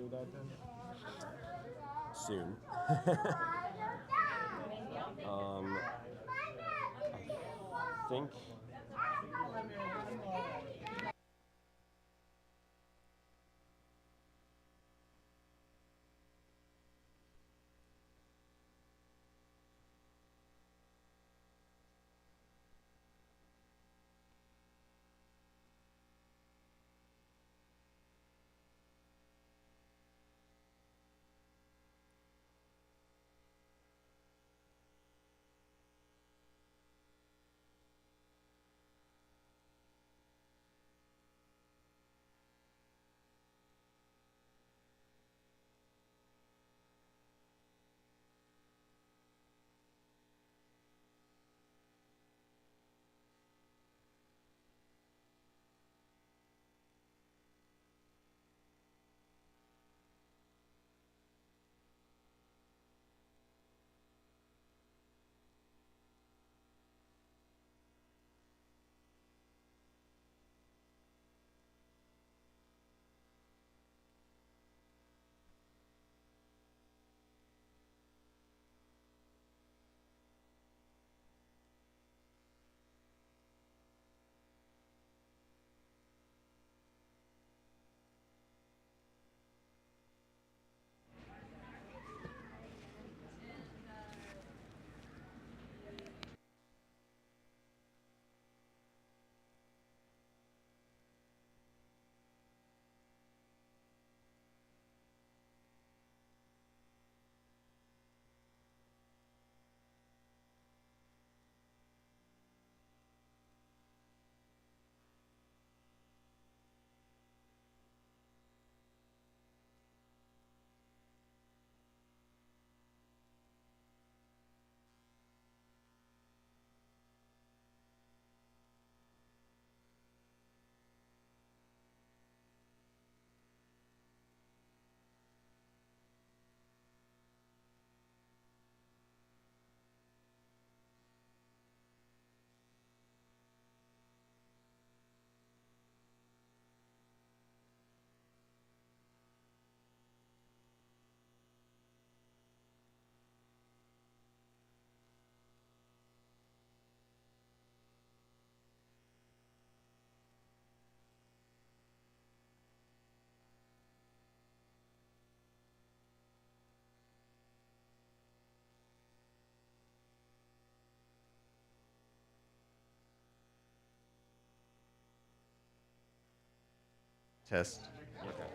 do that then? Soon. I think. Test. Okay.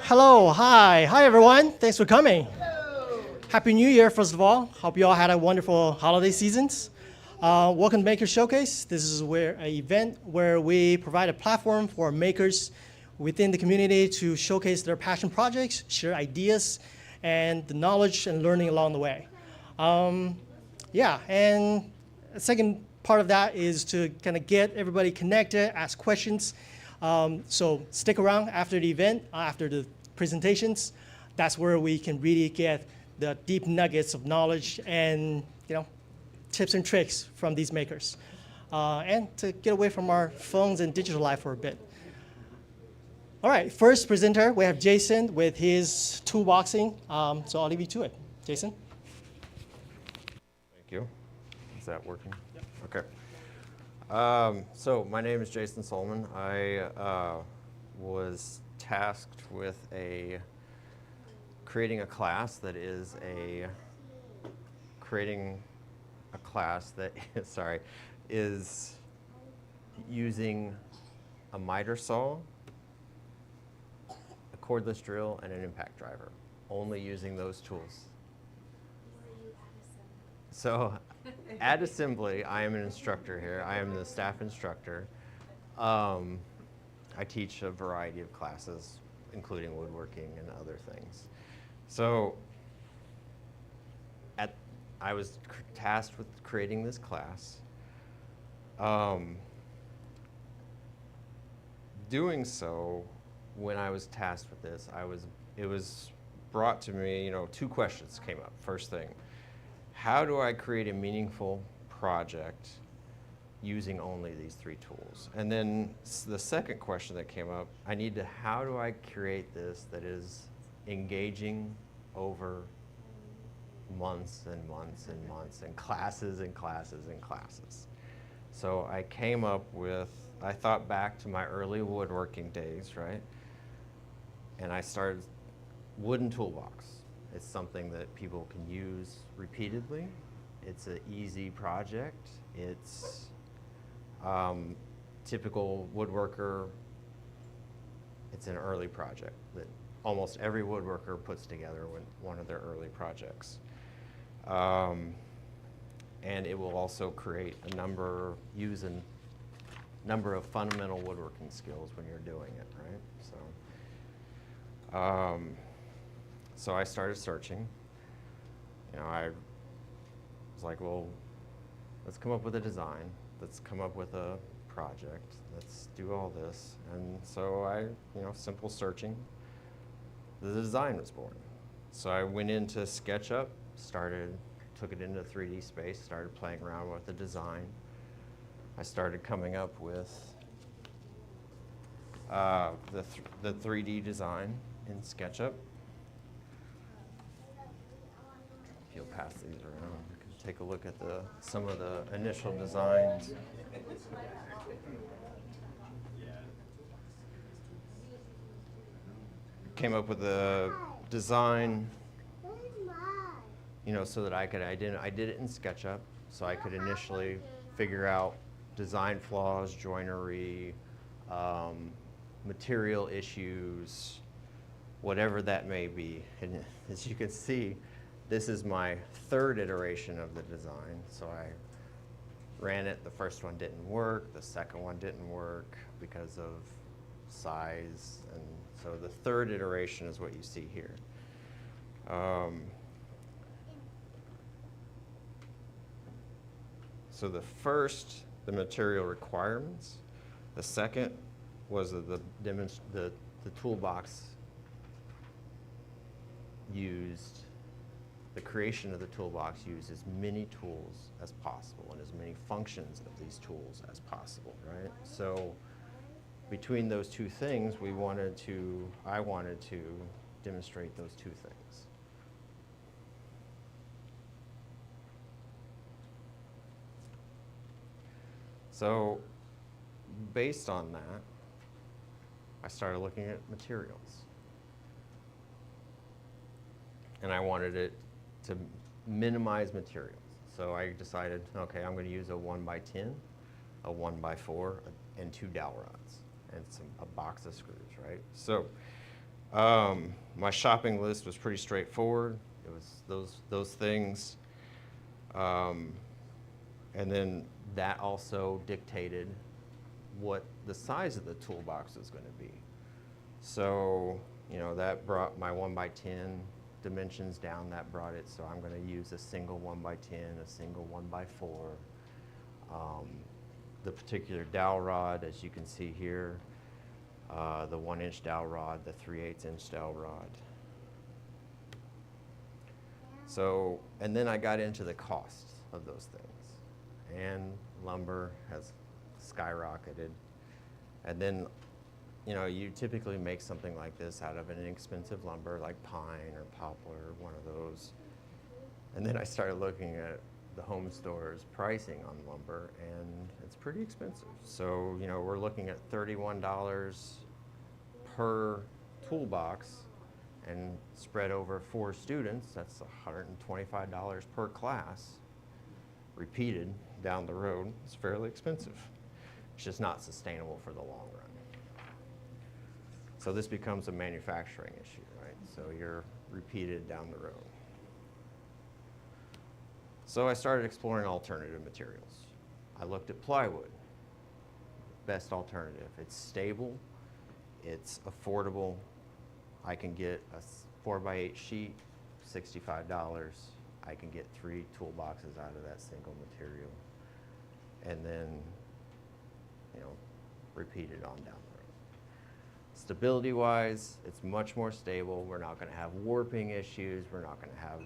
Hello, hi everyone. Thanks for coming. Happy New Year, first of all. Hope you all had a wonderful holiday seasons. Welcome to Maker Showcase. This is an event where we provide a platform for makers within the community to showcase their passion projects, share ideas, and the knowledge and learning along the way. Yeah, and the second part of that is to kind of get everybody connected, ask questions. So stick around after the event, after the presentations. That's where we can really get the deep nuggets of knowledge and tips and tricks from these makers, and to get away from our phones and digital life for a bit. All right, first presenter, we have Jason with his toolboxing. So I'll leave you to it. Jason? Thank you. Is that working? Yep. Okay. So my name is Jason Solomon. I was tasked with creating a class that is is using a miter saw, a cordless drill, and an impact driver. Only using those tools. So at Asmbly, I am an instructor here. I am the staff instructor. I teach a variety of classes, including woodworking and other things. So I was tasked with creating this class. Doing so, when I was tasked with this, it was brought to me, two questions came up. First thing, how do I create a meaningful project using only these three tools? And then the second question that came up, how do I create this that is engaging over months and months and months and classes and classes and classes. So I came up with, I thought back to my early woodworking days, right? And I started wooden toolbox. It's something that people can use repeatedly. It's an easy project. It's typical woodworker. It's an early project that almost every woodworker puts together when one of their early projects. And it will also create use a number of fundamental woodworking skills when you're doing it, right? So I started searching. I was like, well, let's come up with a design. Let's come up with a project. Let's do all this. And so simple searching, the design was born. So I went into SketchUp, took it into 3D space, started playing around with the design. I started coming up with the 3D design in SketchUp. If you'll pass these around, you can take a look at some of the initial designs. Came up with a design, so that I did it in SketchUp, so I could initially figure out design flaws, joinery, material issues, whatever that may be. And as you can see, this is my third iteration of the design. So I ran it, the first one didn't work, the second one didn't work because of size, and so the third iteration is what you see here. So the first, the material requirements. The second was the toolbox used, the creation of the toolbox used as many tools as possible and as many functions of these tools as possible, right? So between those two things, I wanted to demonstrate those two things. So based on that, I started looking at materials. And I wanted it to minimize materials. So I decided, okay, I'm going to use a 1x10, a 1x4, and 2 dowel rods. and a box of screws, right? So my shopping list was pretty straightforward. It was those things. And then that also dictated what the size of the toolbox was going to be. So, you know, that brought my 1x10 dimensions down. That brought it, so I'm going to use a single 1x10, a single 1x4. The particular dowel rod, as you can see here, the 1-inch dowel rod, the 3/8-inch dowel rod. So, and then I got into the costs of those things. And lumber has skyrocketed. And then, you know, you typically make something like this out of an inexpensive lumber like pine or poplar, one of those. And then I started looking at the home store's pricing on lumber, and it's pretty expensive. So, you know, we're looking at $31 per toolbox, and spread over 4 students, that's $125 per class, repeated down the road. It's fairly expensive. It's just not sustainable for the long run. So this becomes a manufacturing issue, right? So you're repeated down the road. So I started exploring alternative materials. I looked at plywood, best alternative. It's stable, it's affordable. I can get a 4x8 sheet, $65. I can get 3 toolboxes out of that single material. And then, you know, repeat it on down the road. Stability-wise, it's much more stable. We're not going to have warping issues. We're not going to have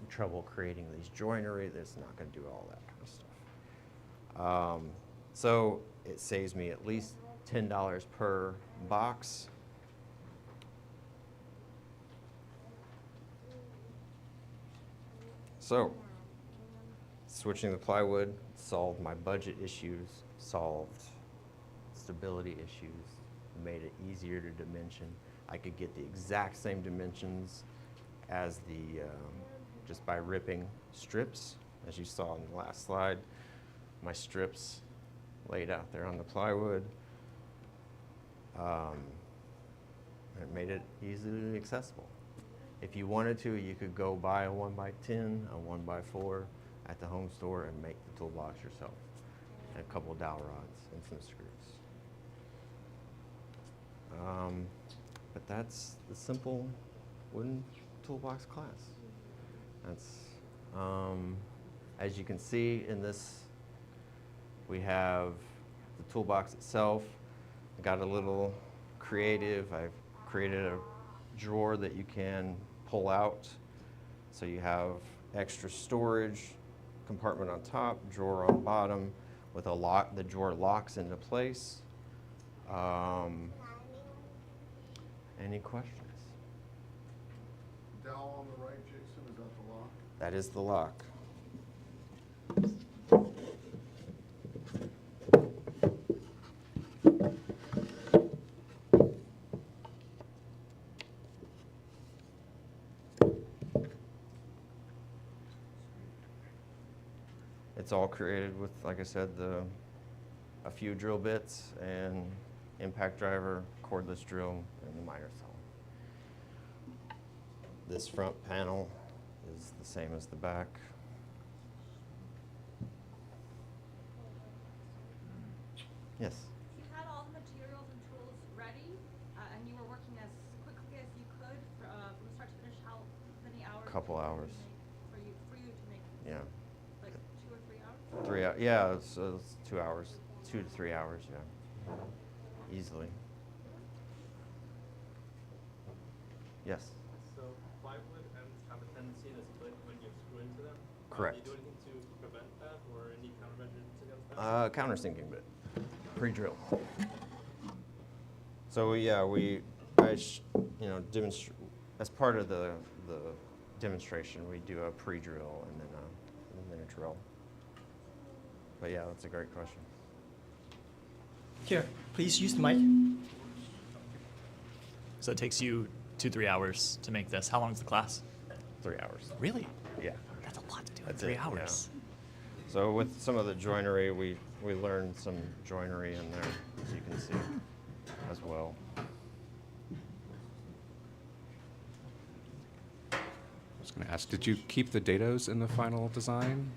trouble creating these joinery. That's not going to do all that kind of stuff. So it saves me at least $10 per box. So, switching the plywood solved my budget issues, solved stability issues, made it easier to dimension. I could get the exact same dimensions as the, just by ripping strips, as you saw in the last slide. My strips laid out there on the plywood. It made it easily accessible. If you wanted to, you could go buy a 1x10, a 1x4 at the home store and make the toolbox yourself. And a couple of dowel rods and some screws. But that's the simple wooden toolbox class. That's, as you can see in this, we have the toolbox itself. I got a little creative. I've created a drawer that you can pull out, so you have extra storage, compartment on top, drawer on bottom, with a lock. The drawer locks into place. Any questions? Dowel on the right, Jason, is that the lock? That is the lock. It's all created with, like I said, a few drill bits and impact driver, cordless drill, and the miter saw. This front panel is the same as the back. Yes? You had all the materials and tools ready, and you were working as quickly as you could from start to finish. How many hours? Couple hours. For you to make? Yeah. Like 2 or 3 hours? 3 hours. Yeah, it's 2 hours, 2 to 3 hours. Yeah, easily. Yes. So plywood ends have a tendency to split when you screw into them. Correct. Do you do anything to prevent that, or any countermeasures against that? Countersinking bit, pre-drill. So yeah, demonstrate as part of the demonstration. We do a pre-drill and then a drill. But yeah, that's a great question. Here, please use the mic. So it takes you 2-3 hours to make this. How long is the class? 3 hours. Really? Yeah. That's a lot to do in That's 3 it, yeah. hours. So with some of the joinery, we learned some joinery in there, as you can see. as well. I was going to ask, did you keep the dados in the final design?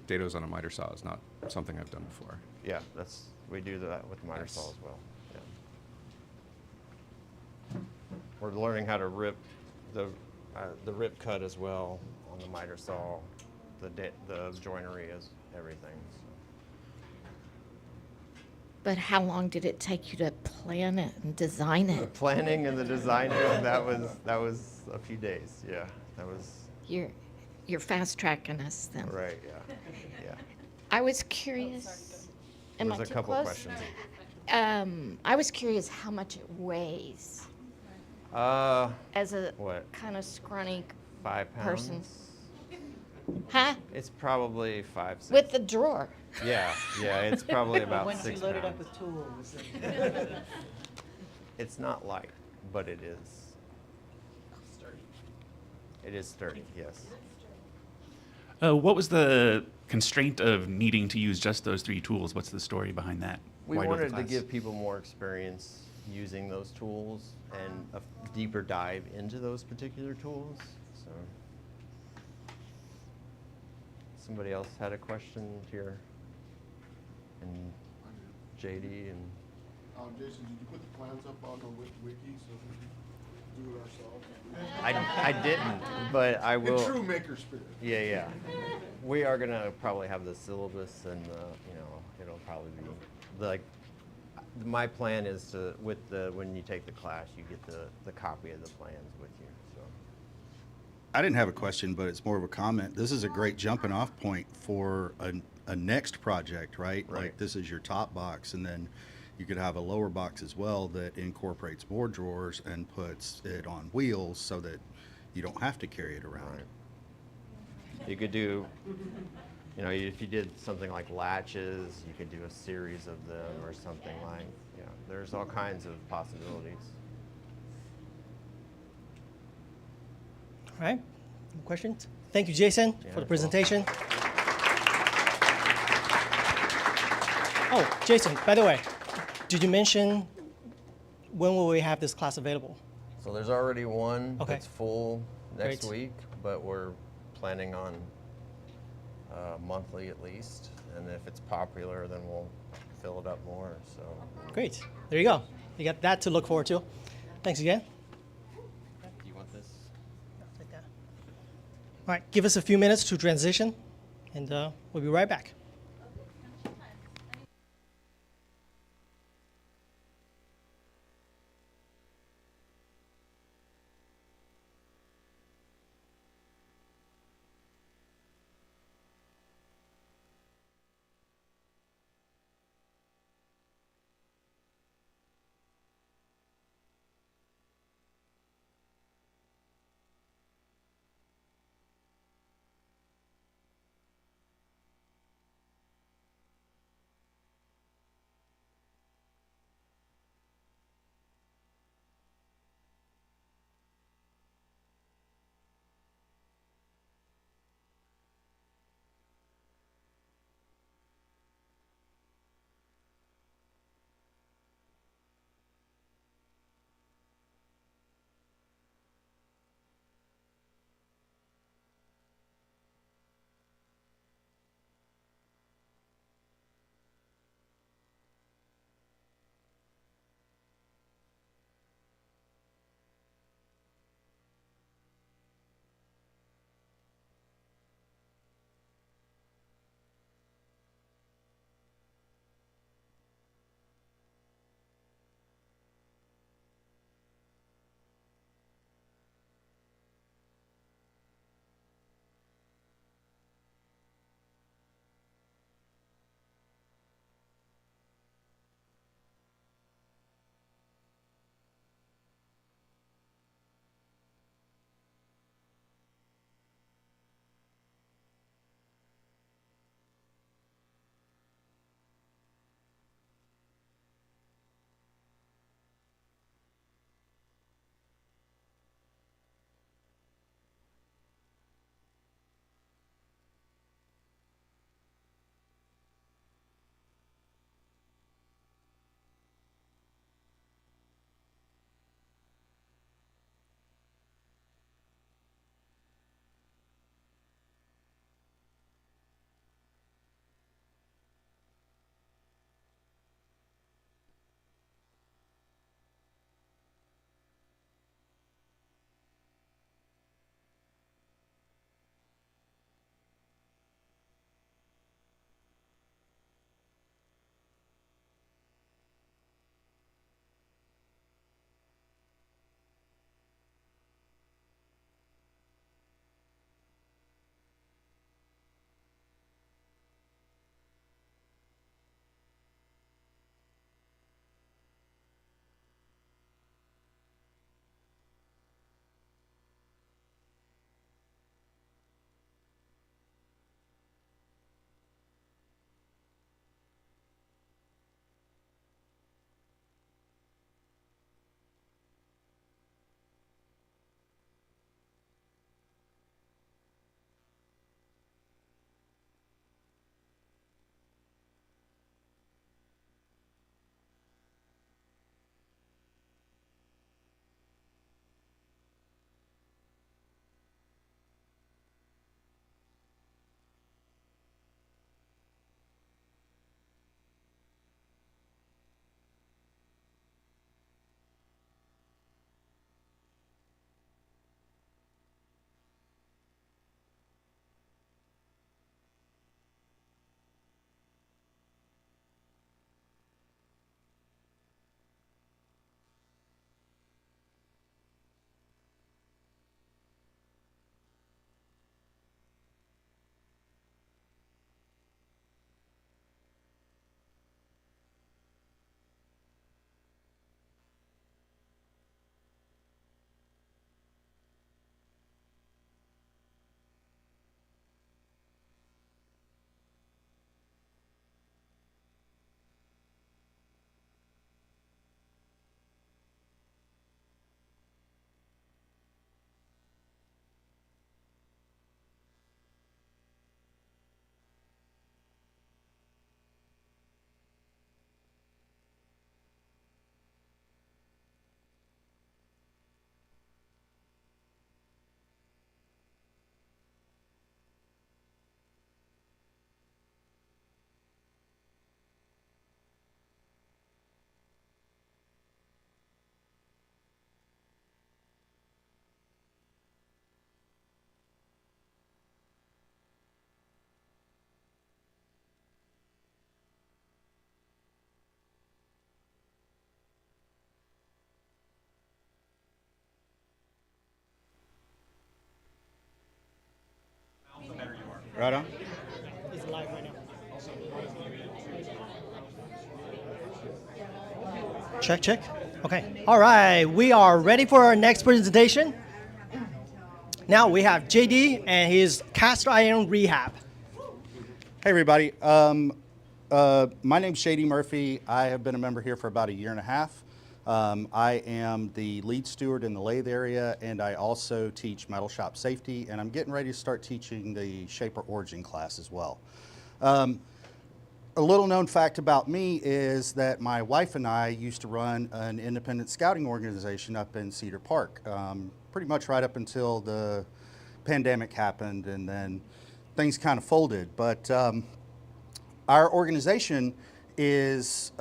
Dados on a miter saw is not something I've done before. Yeah, we do that with miter saw as well. Yeah. We're learning how to rip the rip cut as well on the miter saw, the joinery is everything. So. But how long did it take you to plan it and design The it? planning and the designing, that was a few days. Yeah, that was You're fast tracking us then. right. Yeah, yeah. I was curious. Am I There's a too couple close? questions. I was curious how much it weighs as a What? kind of scrawny 5 pounds. person. Huh? It's probably 5, 6. With the drawer. Yeah, it's probably about Once 6 you load it up pounds. with tools. It's not light, but it is. It is sturdy, yes. What was the constraint of needing to use just those 3 tools? What's the story behind that? We Why wanted to double-class? give people more experience using those tools and a deeper dive into those particular tools. So, somebody else had a question here, and JD and Jason, did you put the plans up on the wiki so we can do it ourselves? I didn't, but I will. In true maker spirit. Yeah. We are gonna probably have the syllabus, and it'll probably be like. My plan is to, when you take the class, you get the copy of the plans with you. So. I didn't have a question, but it's more of a comment. This is a great jumping off point for a next project, right? Right. Like this is your top box, and then you could have a lower box as well that incorporates more drawers and puts it on wheels so that you don't have to carry it around. Right. You could do, if you did something like latches, you could do a series of them or something like, there's all kinds of possibilities. All right, any questions? Thank you, Jason, Yeah, for the you're presentation. Oh, Jason, by the way, did you mention when will we have this class available? So there's already one Okay. that's full next Great. week, but we're planning on monthly at least. And if it's popular, then we'll fill it up more. So Great, there you go. You got that to look forward to. Thanks again. do you want this? Take that. All right, give us a few minutes to transition, and we'll be right back. Right on. It's live right now. Check, check. Okay. All right. We are ready for our next presentation. Now we have JD and his cast iron rehab. Hey, everybody. My name's JD Murphy. I have been a member here for about a year and a half. I am the lead steward in the lathe area, and I also teach metal shop safety, and I'm getting ready to start teaching the Shaper Origin class as well. A little known fact about me is that my wife and I used to run an independent scouting organization up in Cedar Park, pretty much right up until the pandemic happened, and then things kind of folded. But our organization was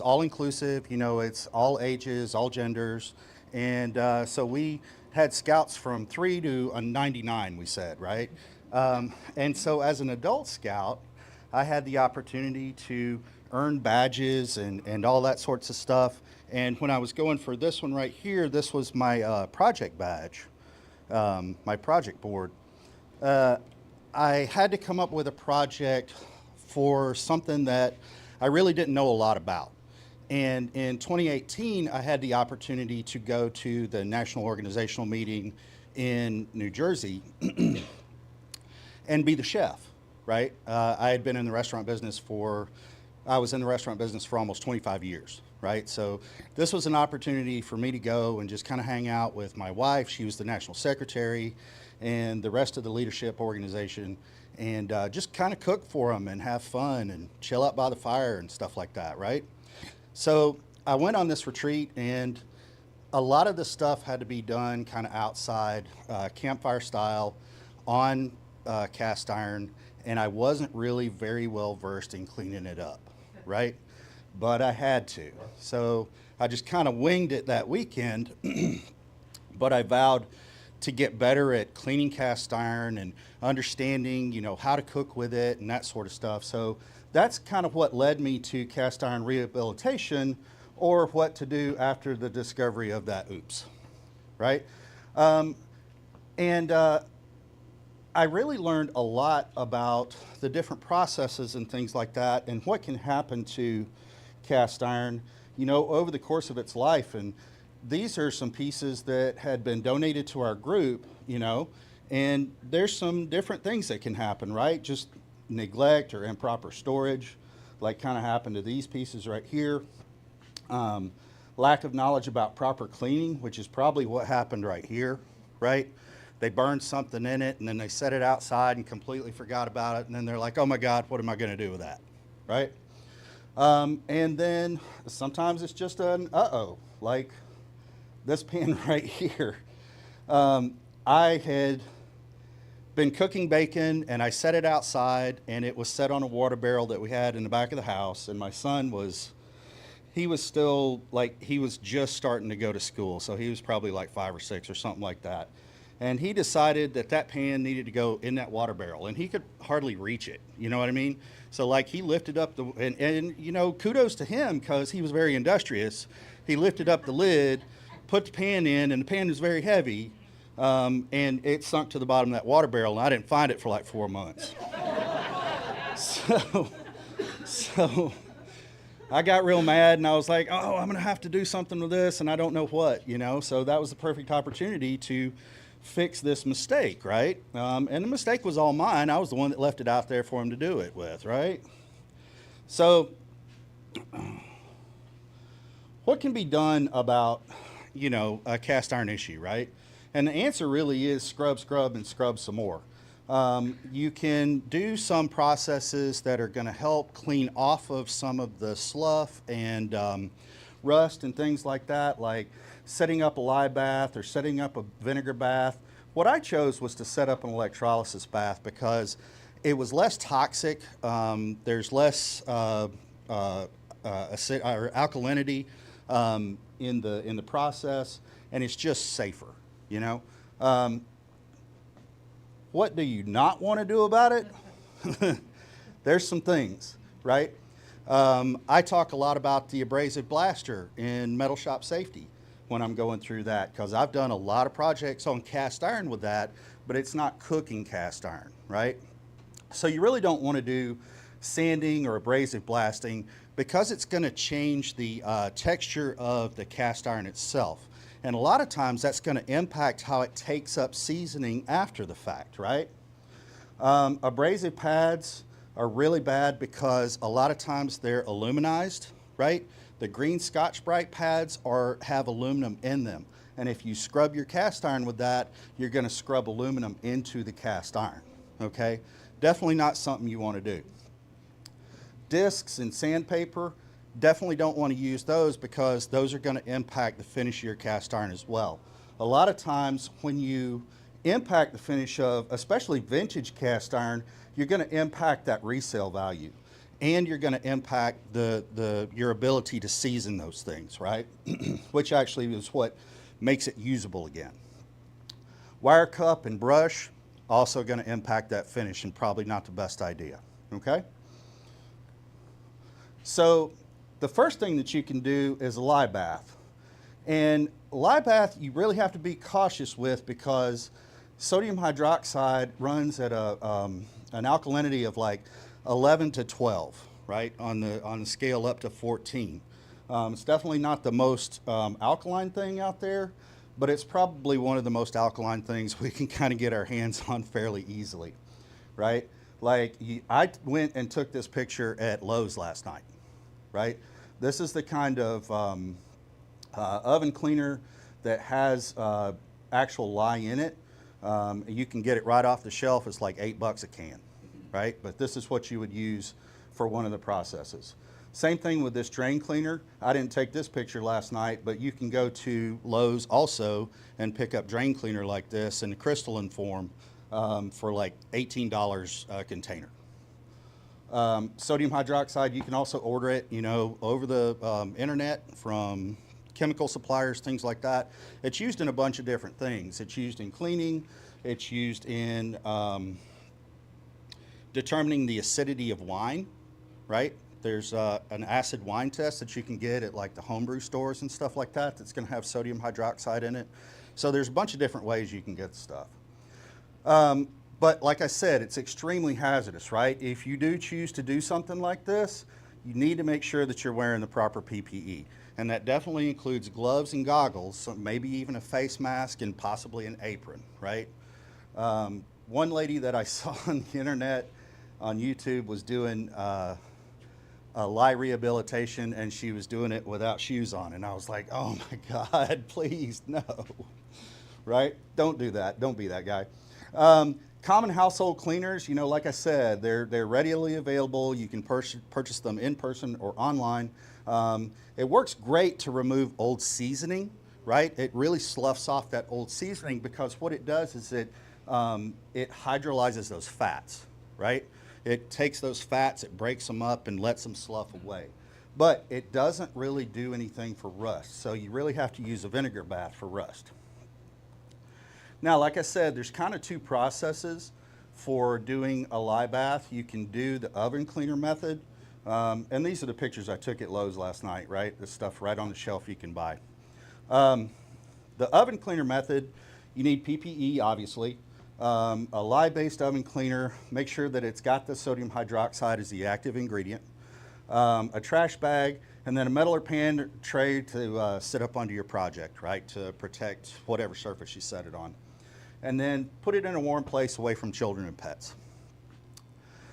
all inclusive. You know, it's all ages, all genders, and so we had scouts from 3 to 99. We said, right? And so as an adult scout, I had the opportunity to earn badges and all that sorts of stuff. And when I was going for this one right here, this was my project badge, my project board. I had to come up with a project for something that I really didn't know a lot about. And in 2018, I had the opportunity to go to the National Organizational Meeting in New Jersey and be the chef. Right? I had been in the restaurant business I was in the restaurant business for almost 25 years, right? So this was an opportunity for me to go and just kind of hang out with my wife. She was the national secretary, and the rest of the leadership organization, and just kind of cook for them and have fun and chill out by the fire and stuff like that, right? So I went on this retreat, and a lot of the stuff had to be done kind of outside, campfire style, on cast iron, and I wasn't really very well versed in cleaning it up, right? But I had to. So I just kind of winged it that weekend, but I vowed to get better at cleaning cast iron and understanding, you know, how to cook with it and that sort of stuff. So that's kind of what led me to cast iron rehabilitation, or what to do after the discovery of that oops, right? I really learned a lot about the different processes and things like that, and what can happen to cast iron, you know, over the course of its life. And these are some pieces that had been donated to our group, you know, and there's some different things that can happen, right? Just neglect or improper storage, like kind of happened to these pieces right here. Lack of knowledge about proper cleaning, which is probably what happened right here, right? They burned something in it, and then they set it outside and completely forgot about it, and then they're like, oh my God, what am I going to do with that, right? And then sometimes it's just an uh-oh, like this pan right here. I had been cooking bacon, and I set it outside, and it was set on a water barrel that we had in the back of the house, and my son he was still, like, he was just starting to go to school, so he was probably like 5 or 6 or something like that. And he decided that that pan needed to go in that water barrel, and he could hardly reach it, you know what I mean? So like he lifted up and you know, kudos to him, because he was very industrious. He lifted up the lid, put the pan in, and the pan was very heavy, and it sunk to the bottom of that water barrel, and I didn't find it for like 4 months. So I got real mad, and I was like, oh, I'm gonna have to do something with this, and I don't know what, you know? So that was the perfect opportunity to fix this mistake, right? And the mistake was all mine. I was the one that left it out there for him to do it with, right? So what can be done about, you know, a cast iron issue, right? And the answer really is scrub, scrub, and scrub some more. You can do some processes that are going to help clean off of some of the slough and rust and things like that, like setting up a lye bath or setting up a vinegar bath. What I chose was to set up an electrolysis bath because it was less toxic. There's less alkalinity in the process, and it's just safer, you know. What do you not want to do about it? There's some things, right? I talk a lot about the abrasive blaster in metal shop safety when I'm going through that, because I've done a lot of projects on cast iron with that, but it's not cooking cast iron, right? So you really don't want to do sanding or abrasive blasting because it's going to change the texture of the cast iron itself. And a lot of times that's going to impact how it takes up seasoning after the fact, right? Abrasive pads are really bad because a lot of times they're aluminized, right? The green Scotch-Brite pads have aluminum in them. And if you scrub your cast iron with that, you're going to scrub aluminum into the cast iron, okay? Definitely not something you want to do. Discs and sandpaper, definitely don't want to use those because those are going to impact the finish of your cast iron as well. A lot of times when you impact the finish of, especially vintage cast iron, you're going to impact that resale value. And you're going to impact your ability to season those things, right? Which actually is what makes it usable again. Wire cup and brush, also going to impact that finish and probably not the best idea, okay? So the first thing that you can do is a lye bath. And lye bath you really have to be cautious with because sodium hydroxide runs at an alkalinity of like 11 to 12, right, on the scale up to 14. It's definitely not the most alkaline thing out there, but it's probably one of the most alkaline things we can kind of get our hands on fairly easily, right? Like I went and took this picture at Lowe's last night, right? This is the kind of oven cleaner that has actual lye in it. You can get it right off the shelf. It's like $8 a can, right? But this is what you would use for one of the processes. Same thing with this drain cleaner. I didn't take this picture last night, but you can go to Lowe's also and pick up drain cleaner like this in crystalline form for like $18 a container. Sodium hydroxide, you can also order it, you know, over the internet from chemical suppliers, things like that. It's used in a bunch of different things. It's used in cleaning. It's used in determining the acidity of wine, right? There's an acid wine test that you can get at like the homebrew stores and stuff like that that's going to have sodium hydroxide in it. So there's a bunch of different ways you can get the stuff. But like I said, it's extremely hazardous, right? If you do choose to do something like this, you need to make sure that you're wearing the proper PPE. And that definitely includes gloves and goggles, so maybe even a face mask and possibly an apron, right? One lady that I saw on the internet on YouTube was doing a lye rehabilitation, and she was doing it without shoes on. And I was like, oh my God, please, no, right? Don't do that. Don't be that guy. Common household cleaners, you know, like I said, they're readily available. You can purchase them in person or online. It works great to remove old seasoning, right? It really sloughs off that old seasoning because what it does is it hydrolyzes those fats, right? It takes those fats, it breaks them up and lets them slough away. But it doesn't really do anything for rust, so you really have to use a vinegar bath for rust. Now, like I said, there's kind of two processes for doing a lye bath. You can do the oven cleaner method, and these are the pictures I took at Lowe's last night, right? This stuff right on the shelf you can buy. The oven cleaner method, you need PPE, obviously. A lye-based oven cleaner, make sure that it's got the sodium hydroxide as the active ingredient. A trash bag, and then a metal or pan tray to sit up onto your project, right? To protect whatever surface you set it on. And then put it in a warm place away from children and pets.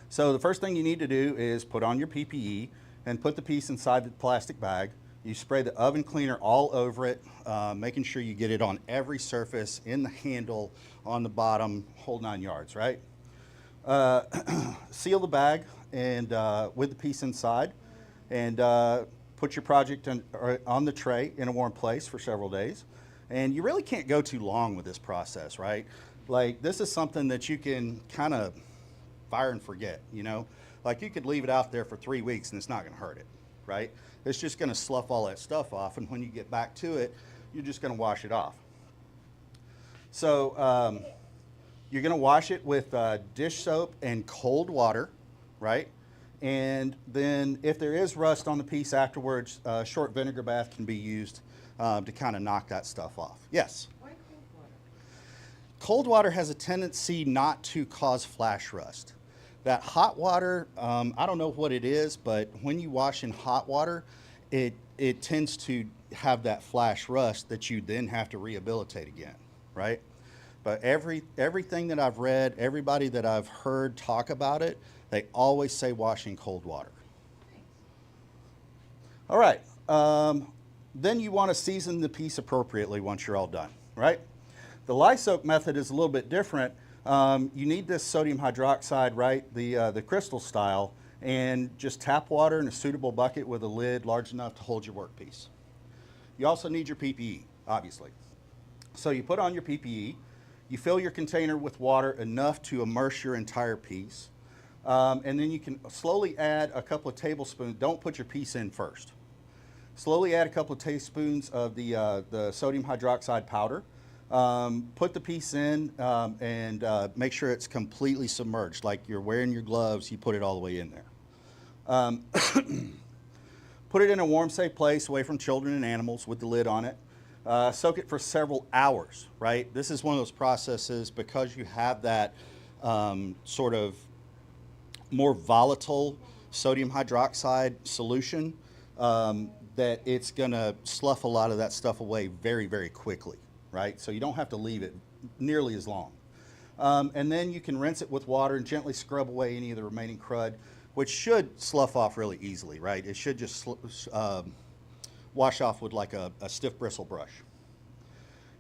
So the first thing you need to do is put on your PPE and put the piece inside the plastic bag. You spray the oven cleaner all over it, making sure you get it on every surface, in the handle, on the bottom, whole 9 yards, right? Seal the bag and with the piece inside, and put your project on the tray in a warm place for several days. And you really can't go too long with this process, right? Like, this is something that you can kind of fire and forget, you know? Like, you could leave it out there for 3 weeks and it's not gonna hurt it, right? It's just gonna slough all that stuff off, and when you get back to it, you're just gonna wash it off. So you're gonna wash it with dish soap and cold water, right? And then if there is rust on the piece afterwards, a short vinegar bath can be used to kind of knock that stuff off. Yes? Why cold water? Cold water has a tendency not to cause flash rust. that hot water, I don't know what it is, but when you wash in hot water, it tends to have that flash rust that you then have to rehabilitate again, right? But everything that I've read, everybody that I've heard talk about it, they always say wash in cold water. All right, then you want to season the piece appropriately once you're all done, right? The lye soak method is a little bit different. You need this sodium hydroxide, right, the crystal style, and just tap water in a suitable bucket with a lid large enough to hold your workpiece. You also need your PPE, obviously. So you put on your PPE, you fill your container with water enough to immerse your entire piece, and then you can slowly add a couple of tablespoons. Don't put your piece in first. Slowly add a couple of tablespoons of the sodium hydroxide powder. Put the piece in and make sure it's completely submerged, like you're wearing your gloves, you put it all the way in there. Put it in a warm, safe place away from children and animals with the lid on it. Soak it for several hours, right? This is one of those processes, because you have that sort of more volatile sodium hydroxide solution, that it's gonna slough a lot of that stuff away very, very quickly, right? So you don't have to leave it nearly as long. And then you can rinse it with water and gently scrub away any of the remaining crud, which should slough off really easily, right? It should just wash off with like a stiff bristle brush.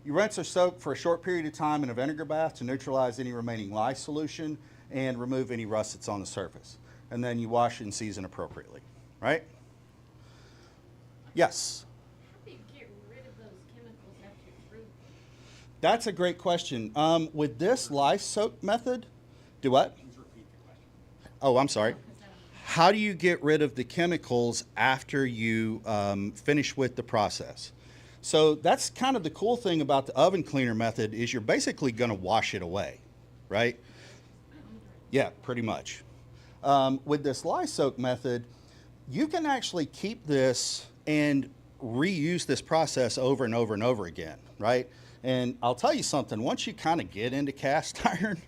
You rinse or soak for a short period of time in a vinegar bath to neutralize any remaining lye solution and remove any rust that's on the surface. And then you wash and season appropriately, right? Yes? How do you get rid of those chemicals after you brew them? That's a great question. With this lye soak method, do what? Oh, I'm sorry. How do you get rid of the chemicals after you finish with the process? So that's kind of the cool thing about the oven cleaner method, is you're basically going to wash it away, right? Yeah, pretty much. With this lye soak method, you can actually keep this and reuse this process over and over and over again, right? And I'll tell you something, once you kind of get into cast iron,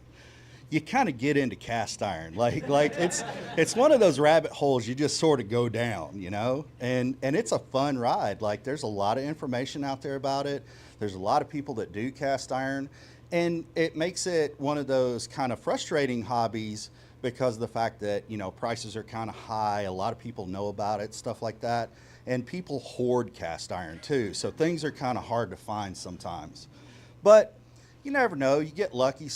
you kind of get into cast iron. Like it's one of those rabbit holes you just sort of go down, you know? And it's a fun ride. Like, there's a lot of information out there about it. There's a lot of people that do cast iron, and it makes it one of those kind of frustrating hobbies because of the fact that, you know, prices are kind of high. A lot of people know about it, stuff like that. And people hoard cast iron too. So things are kind of hard to find sometimes. But you never know. You get lucky.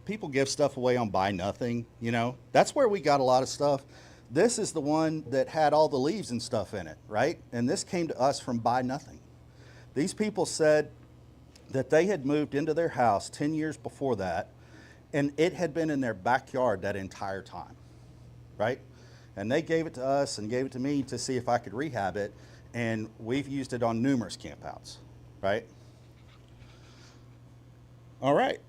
People give stuff away on Buy Nothing, you know. That's where we got a lot of stuff. This is the one that had all the leaves and stuff in it, right? And this came to us from Buy Nothing. These people said that they had moved into their house 10 years before that, and it had been in their backyard that entire time, right? And they gave it to us and gave it to me to see if I could rehab it, and we've used it on numerous campouts, right? All right.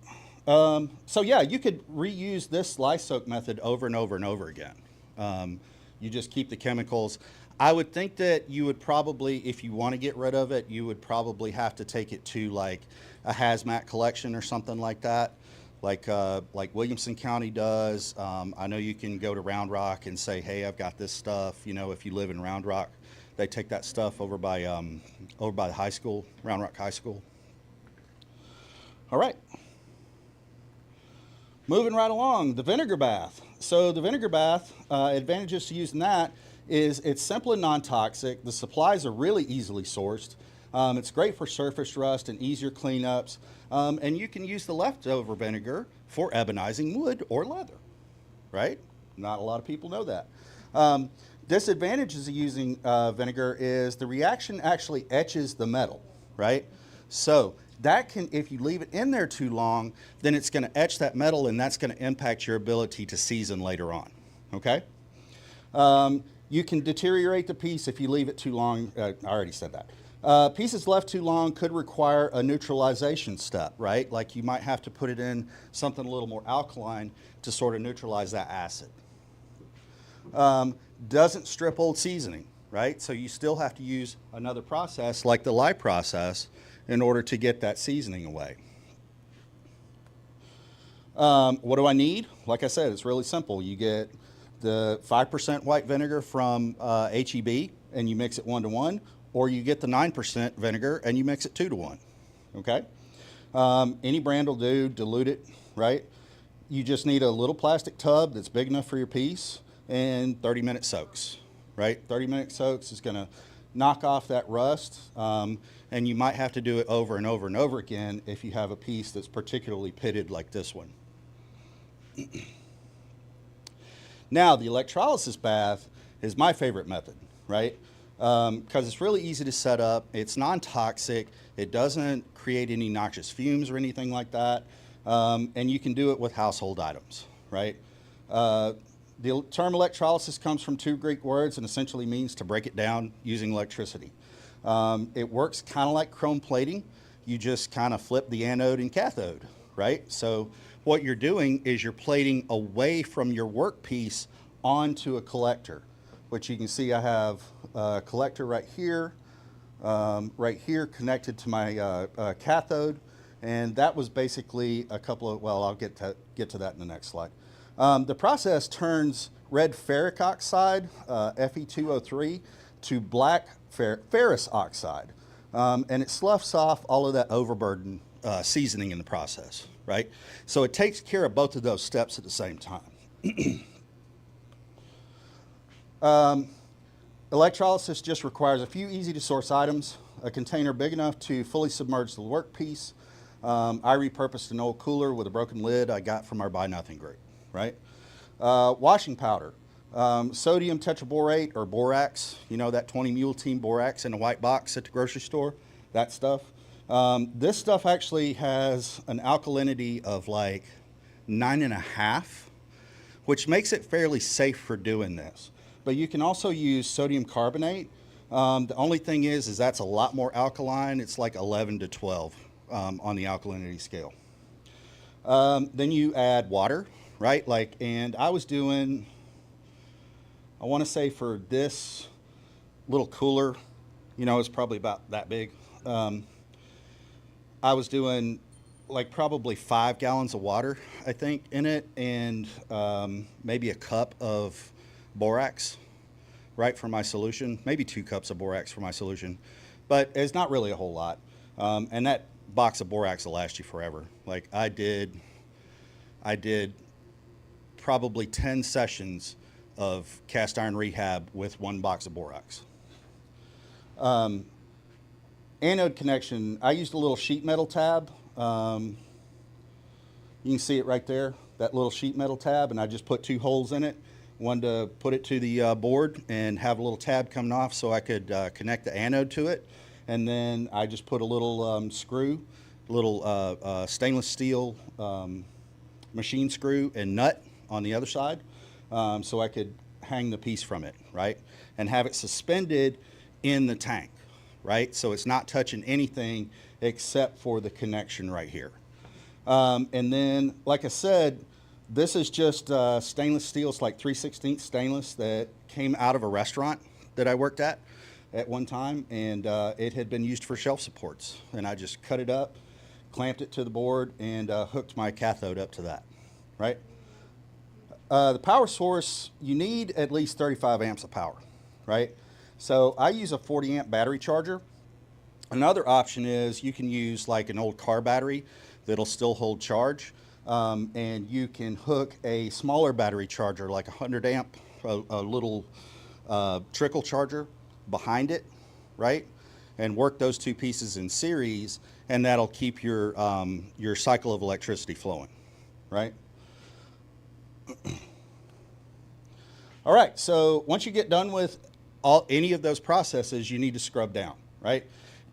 So yeah, you could reuse this lye soak method over and over and over again. You just keep the chemicals. I would think that you would probably, if you want to get rid of it, you would probably have to take it to like a hazmat collection or something like that, like Williamson County does. I know you can go to Round Rock and say, hey, I've got this stuff. You know, if you live in Round Rock, they take that stuff over by the high school, Round Rock High School. All right. Moving right along, the vinegar bath. So the vinegar bath, advantages to using that is it's simple and non-toxic. The supplies are really easily sourced. It's great for surface rust and easier cleanups. And you can use the leftover vinegar for ebonizing wood or leather, right? Not a lot of people know that. Disadvantages of using vinegar is the reaction actually etches the metal, right? So that can, if you leave it in there too long, then it's going to etch that metal, and that's going to impact your ability to season later on, okay? You can deteriorate the piece if you leave it too long. I already said that. Pieces left too long could require a neutralization step, right? Like you might have to put it in something a little more alkaline to sort of neutralize that acid. Doesn't strip old seasoning, right? So you still have to use another process like the lye process in order to get that seasoning away. What do I need? Like I said, it's really simple. You get the 5% white vinegar from HEB and you mix it 1-to-1, or you get the 9% vinegar and you mix it 2-to-1, okay? Any brand will do, dilute it, right? You just need a little plastic tub that's big enough for your piece and 30-minute soaks, right? 30-minute soaks is gonna knock off that rust, and you might have to do it over and over and over again if you have a piece that's particularly pitted like this one. Now, the electrolysis bath is my favorite method, right? Because it's really easy to set up. It's non-toxic. It doesn't create any noxious fumes or anything like that. And you can do it with household items, right? The term electrolysis comes from 2 Greek words and essentially means to break it down using electricity. It works kind of like chrome plating. You just kind of flip the anode and cathode, right? So what you're doing is you're plating away from your workpiece onto a collector, which you can see I have a collector right here connected to my cathode. And that was basically a couple of, well, I'll get to that in the next slide. The process turns red ferric oxide, Fe2O3, to black ferrous oxide. And it sloughs off all of that overburden seasoning in the process, right? So it takes care of both of those steps at the same time. Electrolysis just requires a few easy to source items, a container big enough to fully submerge the workpiece. I repurposed an old cooler with a broken lid I got from our Buy Nothing group, right? Washing powder, sodium tetraborate or borax, you know, that 20 mule team borax in a white box at the grocery store, that stuff. This stuff actually has an alkalinity of like 9.5, which makes it fairly safe for doing this. But you can also use sodium carbonate. The only thing is that's a lot more alkaline. It's like 11 to 12 on the alkalinity scale. Then you add water, right? Like, and I was doing, I want to say for this little cooler, you know, it's probably about that big. I was doing like probably 5 gallons of water, I think, in it, and maybe a cup of borax, right, for my solution. Maybe 2 cups of borax for my solution, but it's not really a whole lot. And that box of borax will last you forever. Like I did probably 10 sessions of cast iron rehab with 1 box of borax. Anode connection, I used a little sheet metal tab. You can see it right there, that little sheet metal tab, and I just put 2 holes in it. One to put it to the board and have a little tab coming off so I could connect the anode to it. And then I just put a little screw, little stainless steel machine screw and nut on the other side so I could hang the piece from it, right? And have it suspended in the tank, right? So it's not touching anything except for the connection right here. And then, like I said, this is just stainless steel. It's like 3/16 stainless that came out of a restaurant that I worked at one time, and it had been used for shelf supports. And I just cut it up, clamped it to the board, and hooked my cathode up to that, right? The power source, you need at least 35 amps of power, right? So I use a 40 amp battery charger. Another option is you can use like an old car battery that'll still hold charge. And you can hook a smaller battery charger, like a 100 amp, a little trickle charger behind it, right? And work those 2 pieces in series, and that'll keep your cycle of electricity flowing, right? All right, so once you get done with any of those processes, you need to scrub down, right?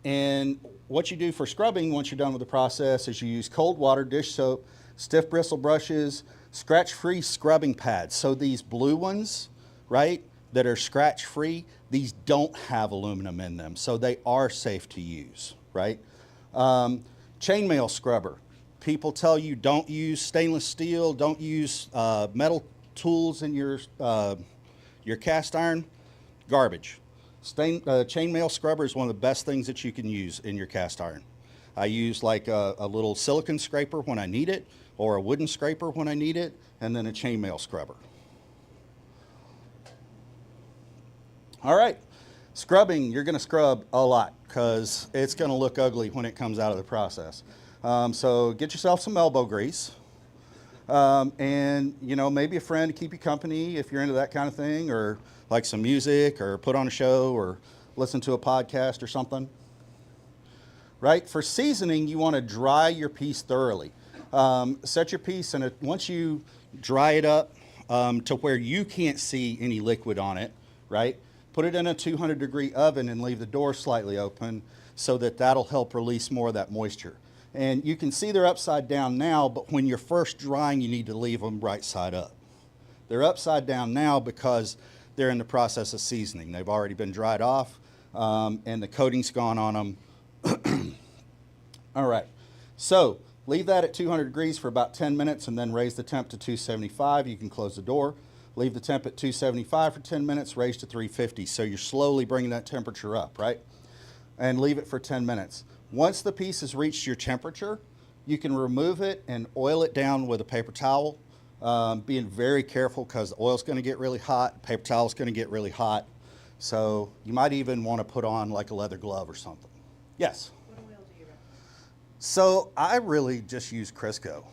And what you do for scrubbing once you're done with the process is you use cold water, dish soap, stiff bristle brushes, scratch-free scrubbing pads. So these blue ones, right, that are scratch-free, these don't have aluminum in them, so they are safe to use, right? Chainmail scrubber. People tell you don't use stainless steel, don't use metal tools in your cast iron. Garbage. Chainmail scrubber is one of the best things that you can use in your cast iron. I use like a little silicone scraper when I need it, or a wooden scraper when I need it, and then a chainmail scrubber. All right, scrubbing, you're gonna scrub a lot because it's gonna look ugly when it comes out of the process. So get yourself some elbow grease. And maybe a friend to keep you company if you're into that kind of thing, or like some music, or put on a show, or listen to a podcast or something. Right? For seasoning, you want to dry your piece thoroughly. Set your piece, and once you dry it up to where you can't see any liquid on it, right? Put it in a 200-degree oven and leave the door slightly open so that that'll help release more of that moisture. And you can see they're upside down now, but when you're first drying, you need to leave them right side up. They're upside down now because they're in the process of seasoning. They've already been dried off, and the coating's gone on them. All right, so leave that at 200 degrees for about 10 minutes and then raise the temp to 275. You can close the door. Leave the temp at 275 for 10 minutes, raise to 350. So you're slowly bringing that temperature up, right? And leave it for 10 minutes. Once the piece has reached your temperature, you can remove it and oil it down with a paper towel, being very careful because the oil's going to get really hot, paper towel's going to get really hot. So you might even want to put on like a leather glove or something. Yes? What oil do you recommend? So I really just use Crisco,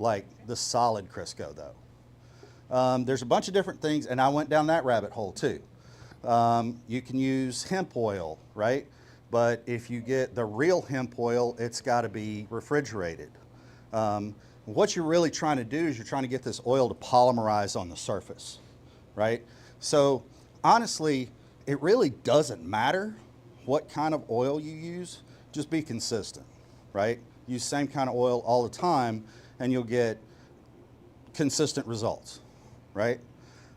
like the solid Crisco though. There's a bunch of different things, and I went down that rabbit hole too. You can use hemp oil, right? But if you get the real hemp oil, it's got to be refrigerated. What you're really trying to do is you're trying to get this oil to polymerize on the surface, right? So honestly, it really doesn't matter what kind of oil you use. Just be consistent, right? Use the same kind of oil all the time, and you'll get consistent results, right?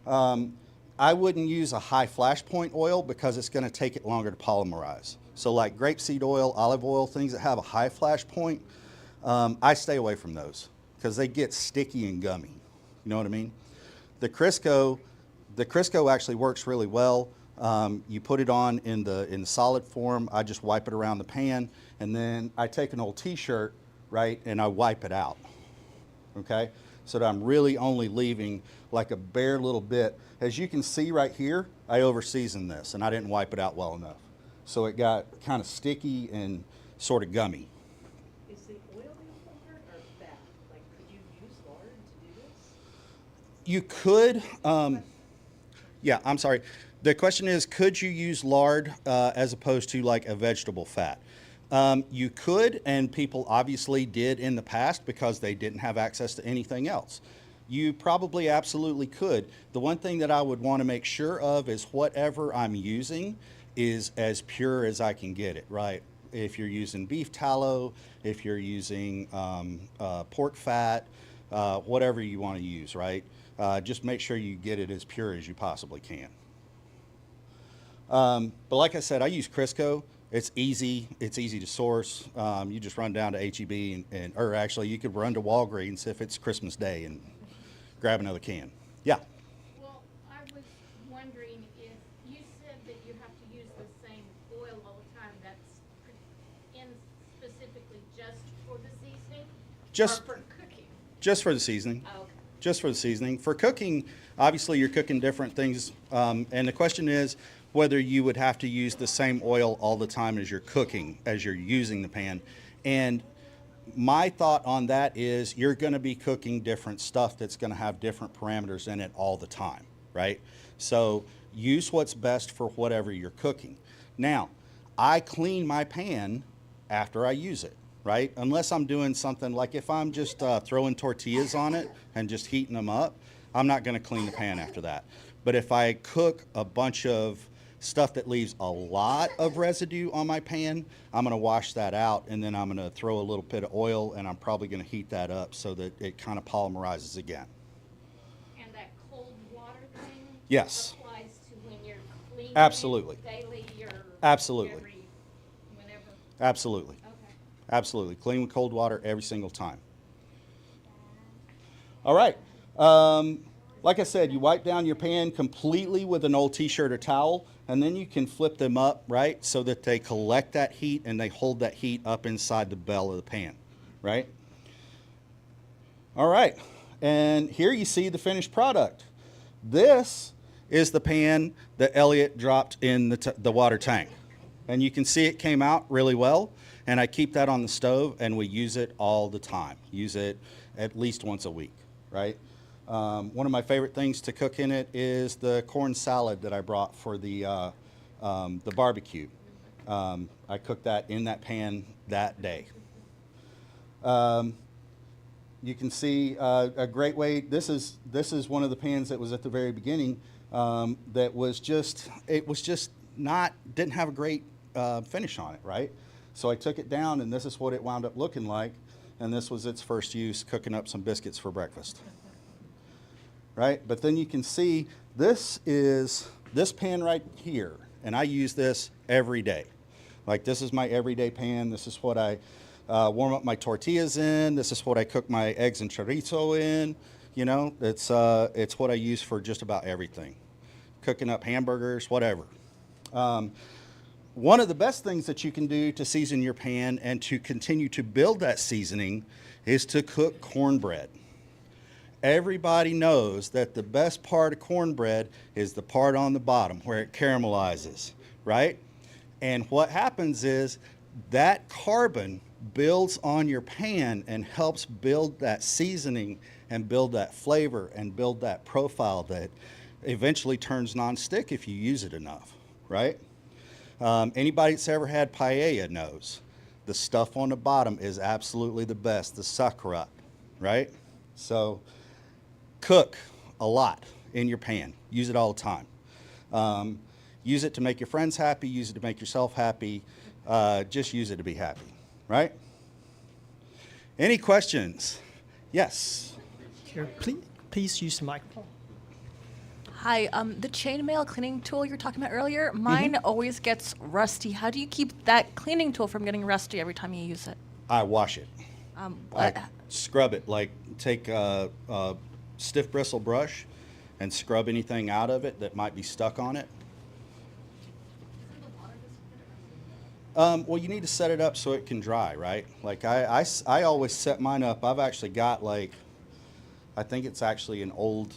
I wouldn't use a high flash point oil because it's going to take it longer to polymerize. So like grapeseed oil, olive oil, things that have a high flash point, I stay away from those because they get sticky and gummy. You know what I mean? The Crisco actually works really well. You put it on in the solid form. I just wipe it around the pan, and then I take an old t-shirt, right, and I wipe it out, okay? So that I'm really only leaving like a bare little bit. As you can see right here, I over-seasoned this, and I didn't wipe it out well enough. So it got kind of sticky and sort of gummy. Is the oil important or fat? Like, could you use lard to do this? You could, yeah, I'm sorry. The question is, could you use lard as opposed to like a vegetable fat? You could, and people obviously did in the past because they didn't have access to anything else. You probably absolutely could. The one thing that I would want to make sure of is whatever I'm using is as pure as I can get it, right? If you're using beef tallow, if you're using pork fat, whatever you want to use, right? Just make sure you get it as pure as you possibly can. But like I said, I use Crisco. It's easy to source. You just run down to H-E-B or actually you could run to Walgreens if it's Christmas Day and grab another can. Yeah. Well, I was wondering if you said that you have to use the same oil all the time. That's in specifically just for the seasoning, Just or for cooking? Just for the seasoning. Oh, okay. Just for the seasoning. For cooking, obviously you're cooking different things. And the question is whether you would have to use the same oil all the time as you're cooking, as you're using the pan. And my thought on that is you're going to be cooking different stuff that's going to have different parameters in it all the time, right? So use what's best for whatever you're cooking. Now, I clean my pan after I use it, right? Unless I'm doing something like if I'm just throwing tortillas on it and just heating them up, I'm not going to clean the pan after that. But if I cook a bunch of stuff that leaves a lot of residue on my pan, I'm going to wash that out, and then I'm going to throw a little bit of oil, and I'm probably going to heat that up so that it kind of polymerizes again. And that cold water thing? Yes. Applies to when you're cleaning Absolutely. daily or Absolutely. whenever? Absolutely. Okay. Absolutely. Clean with cold water every single time. All right. Like I said, you wipe down your pan completely with an old t-shirt or towel, and then you can flip them up, right, so that they collect that heat and they hold that heat up inside the bell of the pan, right? All right, and here you see the finished product. This is the pan that Elliot dropped in the water tank. And you can see it came out really well, and I keep that on the stove, and we use it all the time. Use it at least once a week, right? One of my favorite things to cook in it is the corn salad that I brought for the barbecue. I cooked that in that pan that day. You can see a great way. This is one of the pans that was at the very beginning that was just didn't have a great finish on it, right? So I took it down, and this is what it wound up looking like, and this was its first use, cooking up some biscuits for breakfast, right? But then you can see this pan right here, and I use this every day. Like, this is my everyday pan. This is what I warm up my tortillas in. This is what I cook my eggs and chorizo in. You know, it's what I use for just about everything. Cooking up hamburgers, whatever. One of the best things that you can do to season your pan and to continue to build that seasoning is to cook cornbread. Everybody knows that the best part of cornbread is the part on the bottom where it caramelizes, right? And what happens is that carbon builds on your pan and helps build that seasoning and build that flavor and build that profile that eventually turns nonstick if you use it enough, right? Anybody that's ever had paella knows the stuff on the bottom is absolutely the best, the sauerkraut, right? So cook a lot in your pan. Use it all the time. Use it to make your friends happy. Use it to make yourself happy. Just use it to be happy, right? Any questions? Yes. Here, please use the microphone. Hi, the chainmail cleaning tool you were talking about earlier, mine always gets rusty. How do you keep that cleaning tool from getting rusty every time you use it? I wash it. I scrub it, like take a stiff bristle brush and scrub anything out of it that might be stuck on it. Well, you need to set it up so it can dry, right? Like I always set mine up. I've actually got like, I think it's actually an old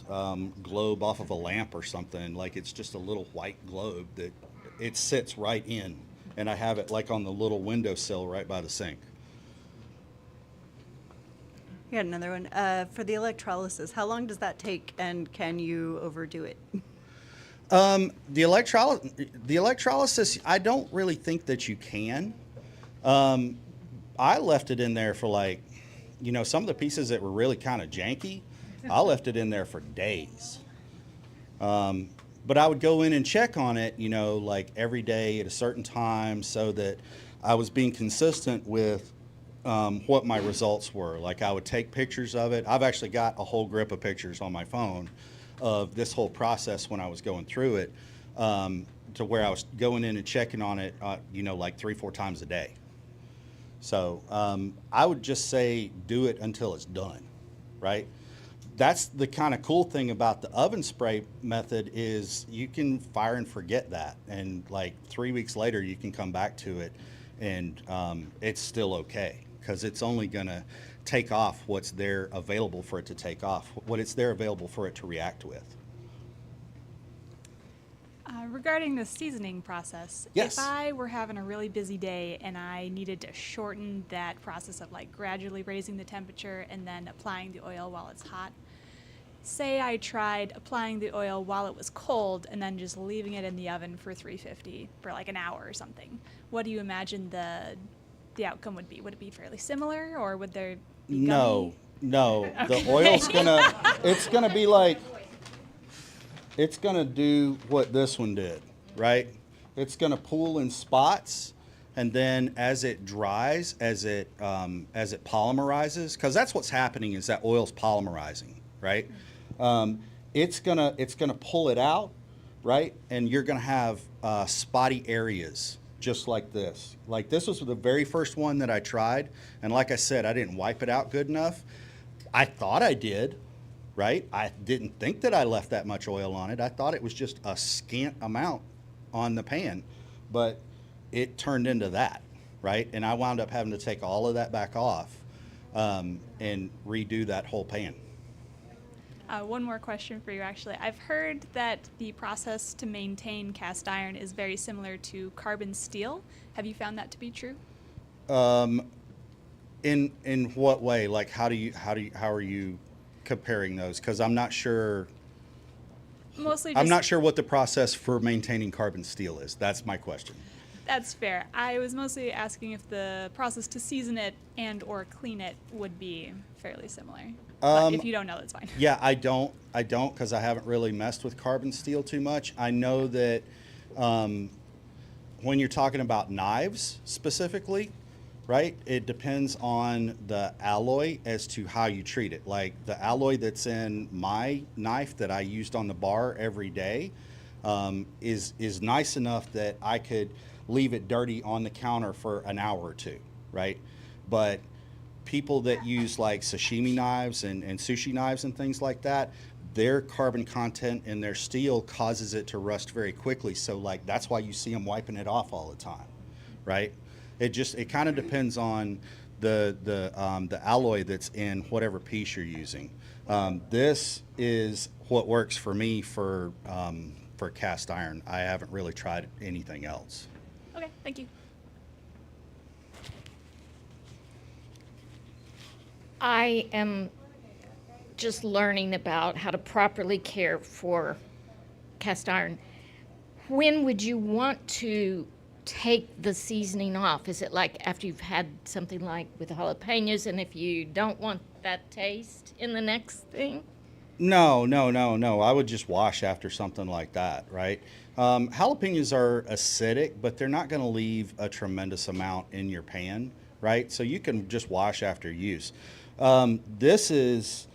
globe off of a lamp or something. Like it's just a little white globe that it sits right in. And I have it like on the little windowsill right by the sink. I got another one. For the electrolysis, how long does that take, and can you overdo it? The electrolysis, I don't really think that you can. I left it in there for like, you know, some of the pieces that were really kind of janky, I left it in there for days. But I would go in and check on it, you know, like every day at a certain time so that I was being consistent with what my results were. Like I would take pictures of it. I've actually got a whole grip of pictures on my phone of this whole process when I was going through it, to where I was going in and checking on it, you know, like 3-4 times a day. So I would just say do it until it's done, right? That's the kind of cool thing about the oven spray method is you can fire and forget that. And like 3 weeks later, you can come back to it and it's still okay because it's only gonna take off what's there available for it to take off, what it's there available for it to react with. Regarding the seasoning process, yes. If I were having a really busy day and I needed to shorten that process of like gradually raising the temperature and then applying the oil while it's hot, say I tried applying the oil while it was cold and then just leaving it in the oven for 350 for like an hour or something, what do you imagine the outcome would be? Would it be fairly similar, or would there be No, Okay. the oil's it's gonna be like, it's gonna do what this one did, right? It's gonna pool in spots, and then as it dries, as it polymerizes, because that's what's happening is that oil's polymerizing, right? It's gonna pull it out, right? And you're gonna have spotty areas just like this. Like this was the very first one that I tried, and like I said, I didn't wipe it out good enough. I thought I did, right? I didn't think that I left that much oil on it. I thought it was just a scant amount on the pan, but it turned into that, right? And I wound up having to take all of that back off and redo that whole pan. One more question for you, actually. I've heard that the process to maintain cast iron is very similar to carbon steel. Have you found that to be true? In what way? Like, how are you comparing those? Because I'm not sure. Mostly I'm just, not sure what the process for maintaining carbon steel is. That's my question. that's fair. I was mostly asking if the process to season it and or clean it would be fairly similar. But if you don't know, that's fine. Yeah, I don't because I haven't really messed with carbon steel too much. I know that when you're talking about knives specifically, right, it depends on the alloy as to how you treat it. Like the alloy that's in my knife that I used on the bar every day is nice enough that I could leave it dirty on the counter for an hour or two, right? But people that use like sashimi knives and sushi knives and things like that, their carbon content in their steel causes it to rust very quickly. So like that's why you see them wiping it off all the time, right? It kind of depends on the alloy that's in whatever piece you're using. This is what works for me for cast iron. I haven't really tried anything else. Okay, thank you. I am just learning about how to properly care for cast iron. When would you want to take the seasoning off? Is it like after you've had something like with jalapenos, and if you don't want that taste in the next thing? No. I would just wash after something like that, right? Jalapenos are acidic, but they're not going to leave a tremendous amount in your pan, right? So you can just wash after use. This is,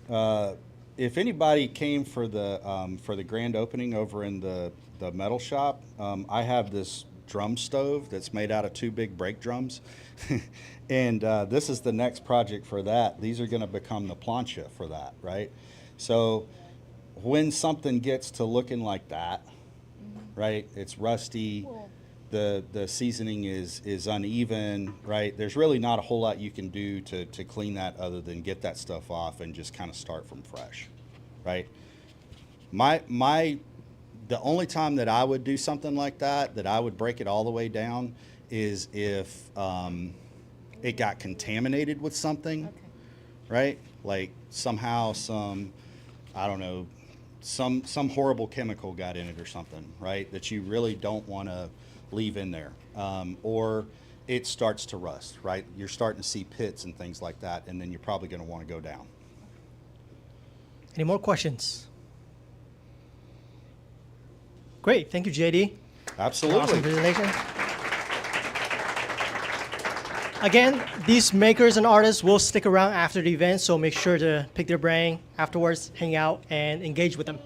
if anybody came for the grand opening over in the metal shop, I have this drum stove that's made out of 2 big brake drums. And this is the next project for that. These are going to become the plancha for that, right? So when something gets to looking like that, right, it's rusty, the seasoning is uneven, right? There's really not a whole lot you can do to clean that other than get that stuff off and just kind of start from fresh, right? The only time that I would do something like that I would break it all the way down, is if it got contaminated with something, right? Like somehow I don't know, some horrible chemical got in it or something, right? That you really don't want to leave in there. Or it starts to rust, right? You're starting to see pits and things like that, and then you're probably going to want to go down. Any more questions? Great, thank you, JD. Absolutely. Awesome presentation. Again, these makers and artists will stick around after the event, so make sure to pick their brain afterwards, hang out, and engage with them.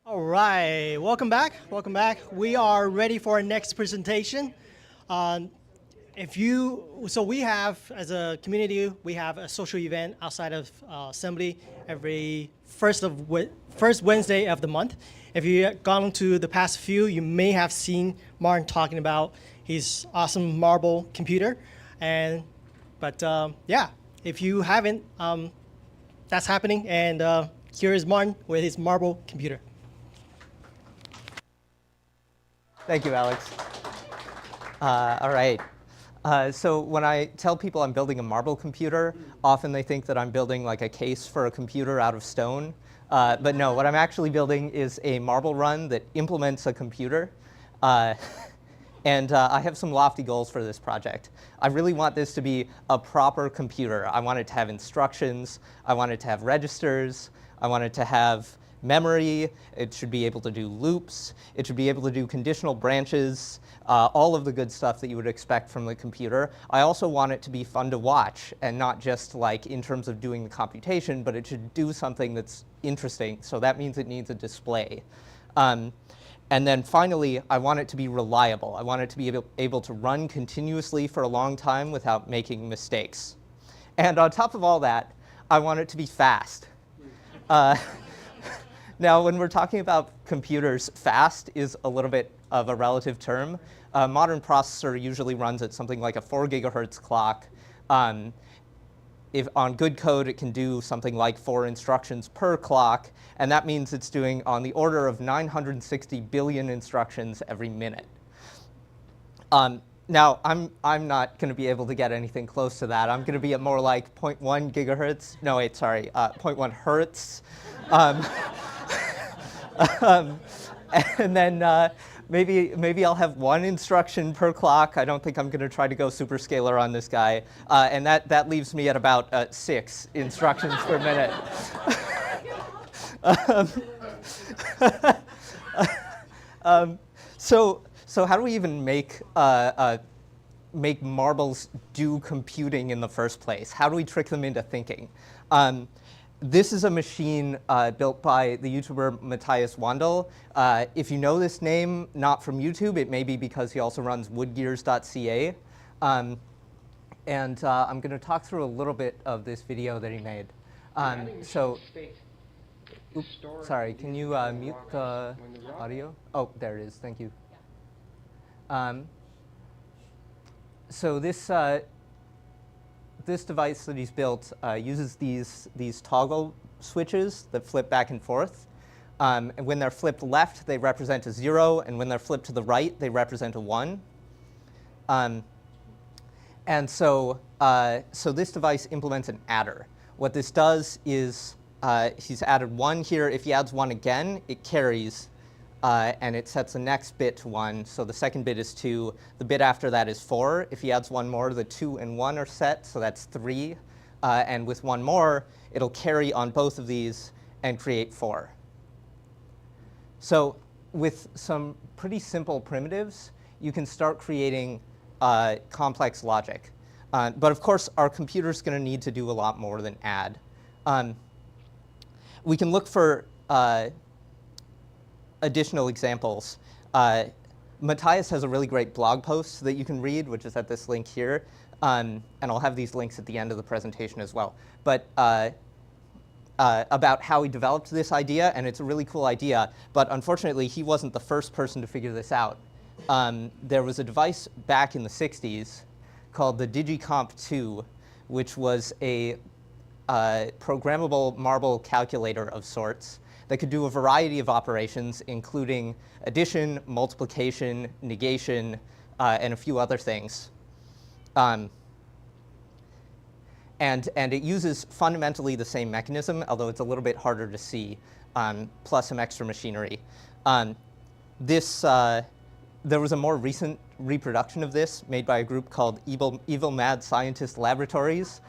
All right, welcome back. Welcome back. We are ready for our next presentation. So we have, as a community, we have a social event outside of Asmbly every first Wednesday of the month. If you've gone to the past few, you may have seen Martin talking about his awesome marble computer. But if you haven't, that's happening. And here is Martin with his marble computer. Thank you, Alex. All right. So when I tell people I'm building a marble computer, often they think that I'm building like a case for a computer out of stone. But no, what I'm actually building is a marble run that implements a computer. And I have some lofty goals for this project. I really want this to be a proper computer. I want it to have instructions. I want it to have registers. I want it to have memory. It should be able to do loops. It should be able to do conditional branches, all of the good stuff that you would expect from the computer. I also want it to be fun to watch, and not just like in terms of doing the computation, but it should do something that's interesting. So that means it needs a display. And then finally, I want it to be reliable. I want it to be able to run continuously for a long time without making mistakes. And on top of all that, I want it to be fast. Now, when we're talking about computers, fast is a little bit of a relative term. A modern processor usually runs at something like a 4 gigahertz clock. If on good code, it can do something like 4 instructions per clock, and that means it's doing on the order of 960 billion instructions every minute. Now, I'm not going to be able to get anything close to that. I'm going to be at more like 0.1 gigahertz. No, wait, sorry, 0.1 hertz. And then maybe I'll have 1 instruction per clock. I don't think I'm going to try to go superscalar on this guy. And that leaves me at about 6 instructions per minute. So how do we even make marbles do computing in the first place? How do we trick them into thinking? This is a machine built by the YouTuber Matthias Wandel. If you know this name, not from YouTube, it may be because he also runs woodgears.ca. And I'm going to talk through a little bit of this video that he made. Oops, sorry, can you mute the audio? Oh, there it is, thank you. So this device that he's built uses these toggle switches that flip back and forth. And when they're flipped left, they represent a 0, and when they're flipped to the right, they represent a 1. And so this device implements an adder. What this does is he's added 1 here. If he adds 1 again, it carries, and it sets the next bit to 1. So the second bit is 2. The bit after that is 4. If he adds 1 more, the 2 and 1 are set, so that's 3. And with 1 more, it'll carry on both of these and create 4. So with some pretty simple primitives, you can start creating complex logic. But of course, our computer's going to need to do a lot more than add. We can look for additional examples. Matthias has a really great blog post that you can read, which is at this link here. And I'll have these links at the end of the presentation as well. But about how he developed this idea, and it's a really cool idea. But unfortunately, he wasn't the first person to figure this out. There was a device back in the 60s called the DigiComp2, which was a programmable marble calculator of sorts that could do a variety of operations, including addition, multiplication, negation, and a few other things. And it uses fundamentally the same mechanism, although it's a little bit harder to see, plus some extra machinery. There was a more recent reproduction of this made by a group called Evil Mad Scientist Laboratories,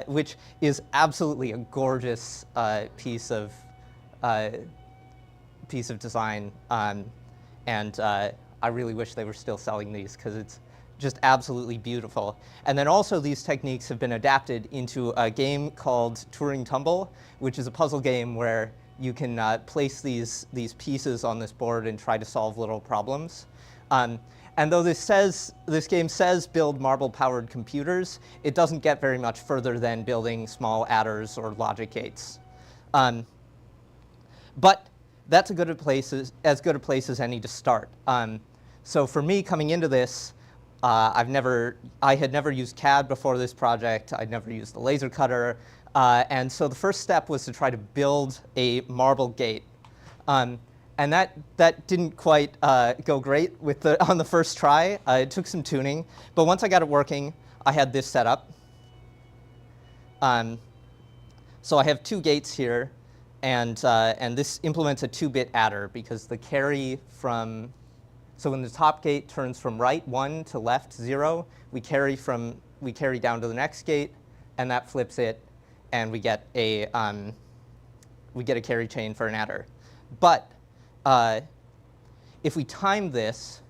which is absolutely a gorgeous piece of design. And I really wish they were still selling these, because it's just absolutely beautiful. And then also these techniques have been adapted into a game called Turing Tumble, which is a puzzle game where you can place these pieces on this board and try to solve little problems. And though this game says build marble-powered computers, it doesn't get very much further than building small adders or logic gates. But that's as good a place as any to start. So for me, coming into this, I had never used CAD before this project. I'd never used the laser cutter. And so the first step was to try to build a marble gate. And that didn't quite go great on the first try. It took some tuning. But once I got it working, I had this set up. So I have 2 gates here. And this implements a 2-bit adder because the carry from, so when the top gate turns from right 1 to left 0, we carry down to the next gate, and that flips it, and we get a carry chain for an adder. But if we time this,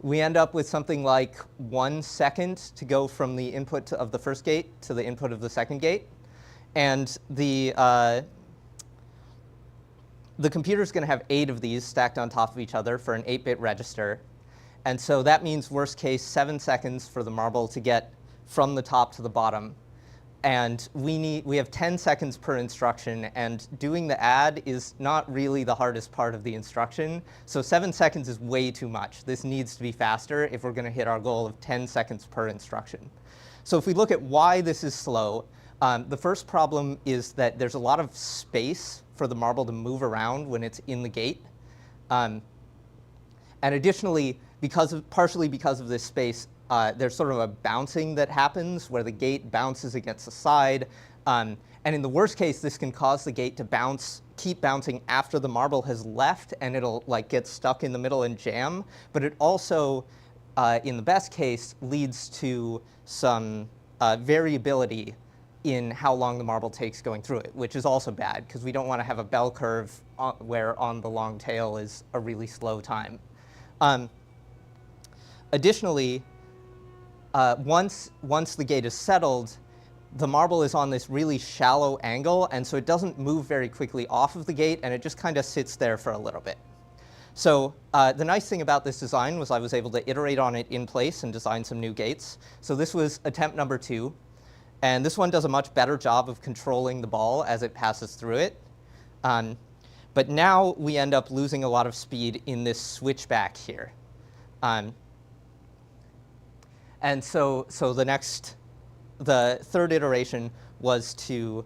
we end up with something like 1 second to go from the input of the first gate to the input of the second gate, and the computer's going to have 8 of these stacked on top of each other for an 8-bit register. And so that means, worst case, 7 seconds for the marble to get from the top to the bottom. And we have 10 seconds per instruction, and doing the add is not really the hardest part of the instruction. So 7 seconds is way too much. This needs to be faster if we're going to hit our goal of 10 seconds per instruction. So if we look at why this is slow, the first problem is that there's a lot of space for the marble to move around when it's in the gate. And additionally, partially because of this space, there's sort of a bouncing that happens where the gate bounces against the side. And in the worst case, this can cause the gate to keep bouncing after the marble has left, and it'll get stuck in the middle and jam. But it also, in the best case, leads to some variability in how long the marble takes going through it, which is also bad because we don't want to have a bell curve where on the long tail is a really slow time. Additionally, once the gate is settled, the marble is on this really shallow angle, and so it doesn't move very quickly off of the gate, and it just kind of sits there for a little bit. So the nice thing about this design was I was able to iterate on it in place and design some new gates. So this was attempt number 2. And this one does a much better job of controlling the ball as it passes through it. But now we end up losing a lot of speed in this switchback here. And so the third iteration was to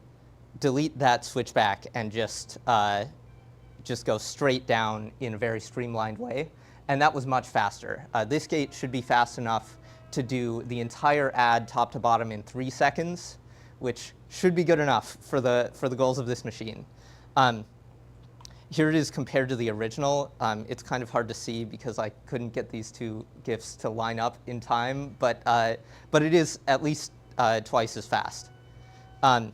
delete that switchback and just go straight down in a very streamlined way. And that was much faster. This gate should be fast enough to do the entire add top to bottom in 3 seconds, which should be good enough for the goals of this machine. Here it is compared to the original. It's kind of hard to see because I couldn't get these 2 GIFs to line up in time, but it is at least twice as fast. I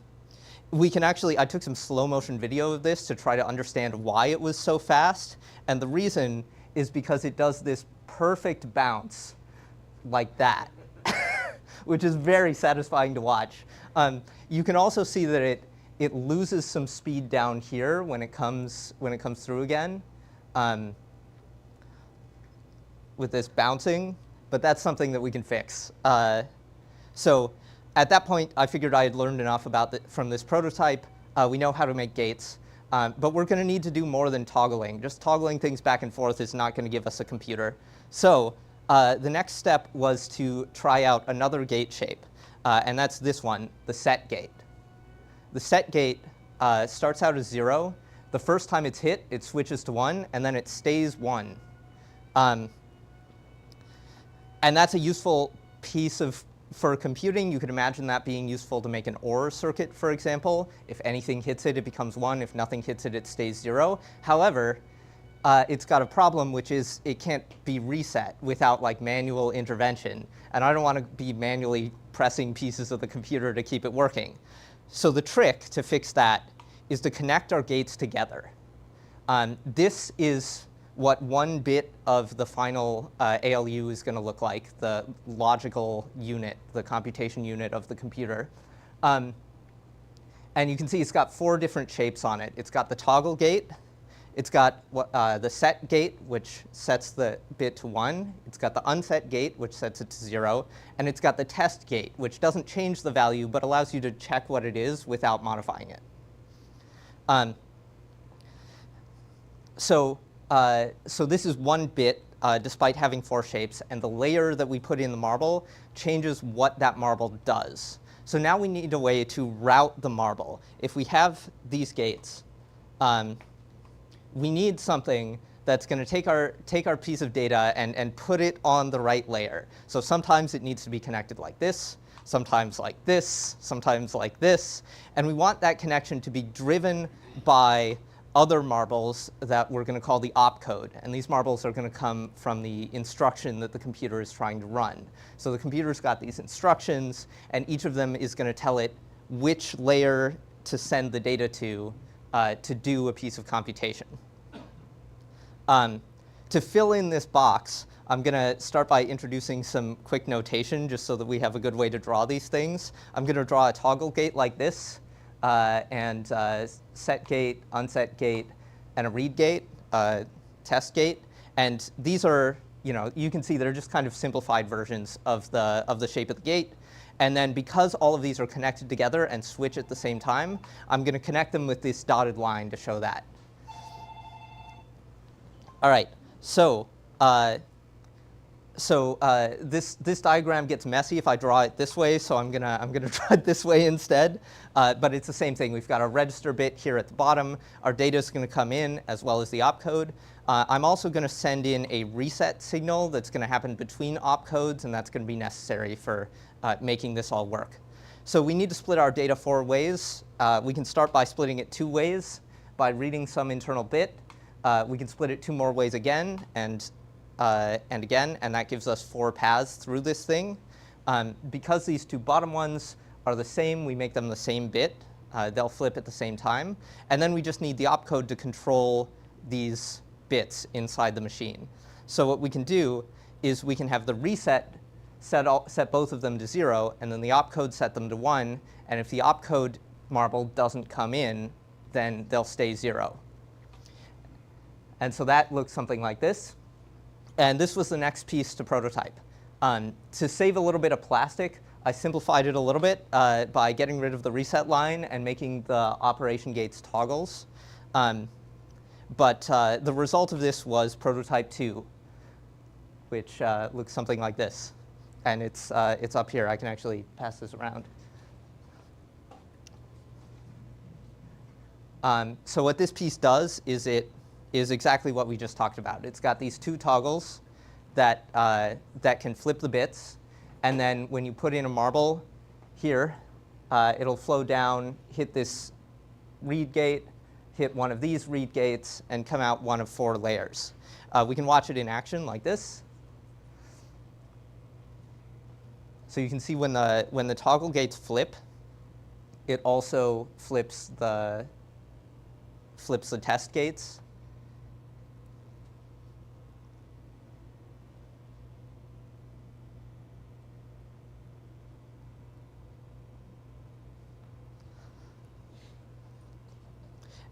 took some slow motion video of this to try to understand why it was so fast, and the reason is because it does this perfect bounce like that, which is very satisfying to watch. You can also see that it loses some speed down here when it comes through again with this bouncing, but that's something that we can fix. So at that point, I figured I had learned enough from this prototype. We know how to make gates, but we're going to need to do more than toggling. Just toggling things back and forth is not going to give us a computer. So the next step was to try out another gate shape, and that's this one, the set gate. The set gate starts out as 0. The first time it's hit, it switches to 1, and then it stays 1. And that's a useful piece for computing. You could imagine that being useful to make an OR circuit, for example. If anything hits it, it becomes 1. If nothing hits it, it stays 0. However, it's got a problem, which is it can't be reset without manual intervention. And I don't want to be manually pressing pieces of the computer to keep it working. So the trick to fix that is to connect our gates together. This is what 1 bit of the final ALU is going to look like, the logical unit, the computation unit of the computer. And And you can see it's got 4 different shapes on it. It's got the toggle gate. It's got the set gate, which sets the bit to 1. It's got the unset gate, which sets it to 0. And it's got the test gate, which doesn't change the value, but allows you to check what it is without modifying it. So this is 1 bit, despite having 4 shapes. And the layer that we put in the marble changes what that marble does. So now we need a way to route the marble. If we have these gates, we need something that's going to take our piece of data and put it on the right layer. So sometimes it needs to be connected like this, sometimes like this, sometimes like this. And we want that connection to be driven by other marbles that we're going to call the opcode. And these marbles are going to come from the instruction that the computer is trying to run. So the computer's got these instructions, and each of them is going to tell it which layer to send the data to do a piece of computation. To fill in this box, I'm going to start by introducing some quick notation just so that we have a good way to draw these things. I'm going to draw a toggle gate like this, and set gate, unset gate, and a read gate, test gate. And these are, you can see they're just kind of simplified versions of the shape of the gate. And then because all of these are connected together and switch at the same time, I'm going to connect them with this dotted line to show that. All right, so this diagram gets messy if I draw it this way, so I'm gonna draw it this way instead. But it's the same thing. We've got our register bit here at the bottom. Our data is going to come in as well as the opcode. I'm also going to send in a reset signal that's going to happen between opcodes, and that's going to be necessary for making this all work. So we need to split our data 4 ways. We can start by splitting it 2 ways by reading some internal bit. We can split it 2 more ways again and again, and that gives us 4 paths through this thing. Because these 2 bottom ones are the same, we make them the same bit. They'll flip at the same time. And then we just need the opcode to control these bits inside the machine. So what we can do is we can have the reset set both of them to 0, and then the opcode set them to 1. And if the opcode marble doesn't come in, then they'll stay 0. And so that looks something like this. And this was the next piece to prototype. To save a little bit of plastic, I simplified it a little bit by getting rid of the reset line and making the operation gates toggles. But the result of this was prototype 2, which looks something like this. And it's up here. I can actually pass this around. So what this piece does is it is exactly what we just talked about. It's got these 2 toggles that can flip the bits. And then when you put in a marble here, it'll flow down, hit this read gate, hit one of these read gates, and come out one of 4 layers. We can watch it in action like this. So you can see when the toggle gates flip, it also flips the test gates.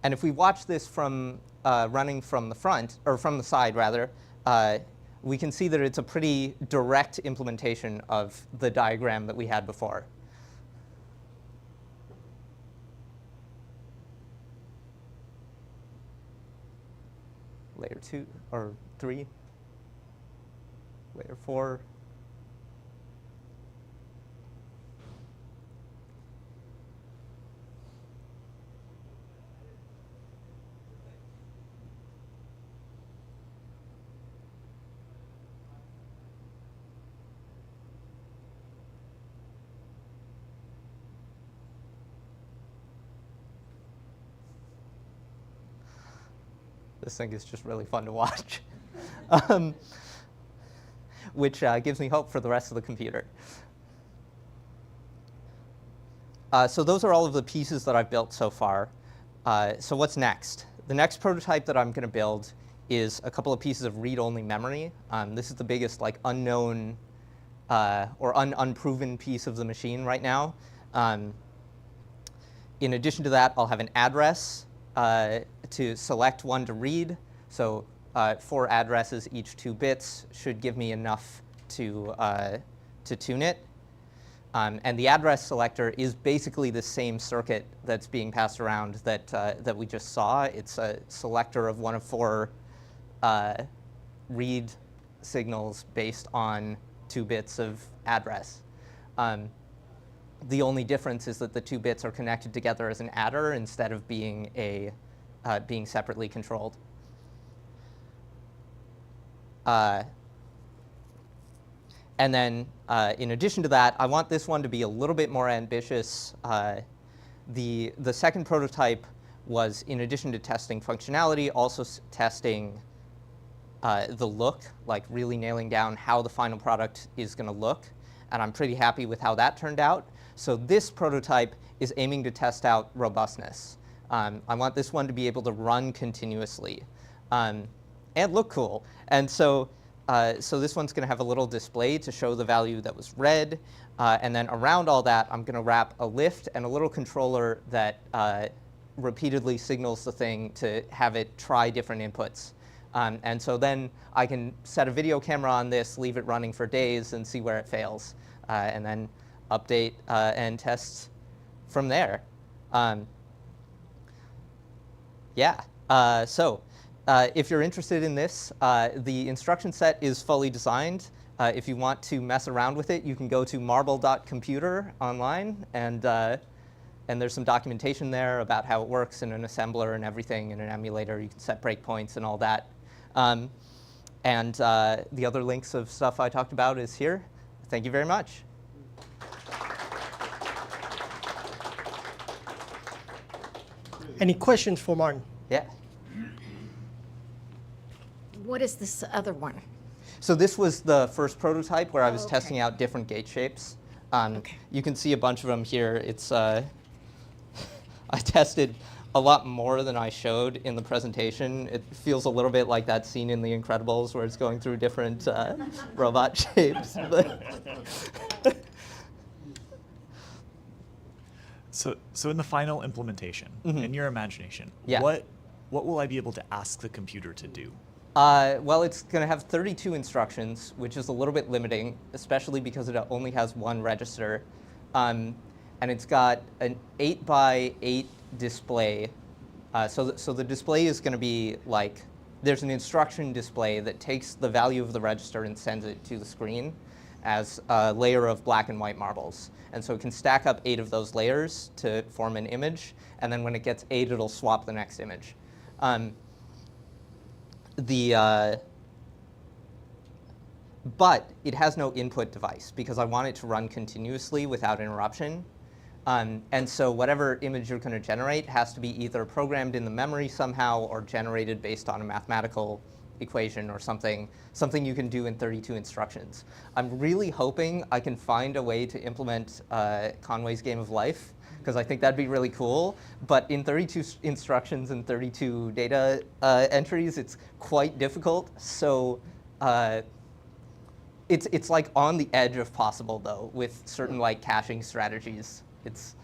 And if we watch this from running from the front, or from the side rather, we can see that it's a pretty direct implementation of the diagram that we had before. Layer 2 or 3, layer 4. This thing is just really fun to watch, which gives me hope for the rest of the computer. So those are all of the pieces that I've built so far. So what's next? The next prototype that I'm going to build is a couple of pieces of read-only memory. This is the biggest unknown or unproven piece of the machine right now. In addition to that, I'll have an address to select one to read. So 4 addresses, each 2 bits, should give me enough to tune it. And the address selector is basically the same circuit that's being passed around that we just saw. It's a selector of one of 4 read signals based on 2 bits of address. The only difference is that the 2 bits are connected together as an adder instead of being being separately controlled. And then, in addition to that, I want this one to be a little bit more ambitious. The second prototype was, in addition to testing functionality, also testing the look, like really nailing down how the final product is going to look. And I'm pretty happy with how that turned out. So this prototype is aiming to test out robustness. I want this one to be able to run continuously and look cool. And so this one's going to have a little display to show the value that was read. And then around all that, I'm going to wrap a lift and a little controller that repeatedly signals the thing to have it try different inputs. And so then I can set a video camera on this, leave it running for days, and see where it fails, and then update and test from there. If you're interested in this, the instruction set is fully designed. If you want to mess around with it, you can go to marble.computer online, and there's some documentation there about how it works in an assembler and everything, in an emulator. You can set breakpoints and all that. The other links of stuff I talked about is here. Thank you very much. Any questions for Martin? Yeah. What is this other one? So this was the first prototype where I was testing out different gate shapes. You can see a bunch of them here. It's I tested a lot more than I showed in the presentation. It feels a little bit like that scene in The Incredibles where it's going through different robot shapes. So in the final implementation, in your imagination, what will I be able to ask the computer to do? Well, it's going to have 32 instructions, which is a little bit limiting, especially because it only has 1 register. And it's got an 8x8 display. So the display is going to be like, there's an instruction display that takes the value of the register and sends it to the screen as a layer of black and white marbles. And so it can stack up 8 of those layers to form an image. And then when it gets 8, it'll swap the next image. But it has no input device because I want it to run continuously without interruption. And so whatever image you're going to generate has to be either programmed in the memory somehow or generated based on a mathematical equation or something you can do in 32 instructions. I'm really hoping I can find a way to implement Conway's Game of Life, because I think that'd be really cool. But in 32 instructions and 32 data entries, it's quite difficult. So it's like on the edge of possible, though, with certain like caching strategies. It's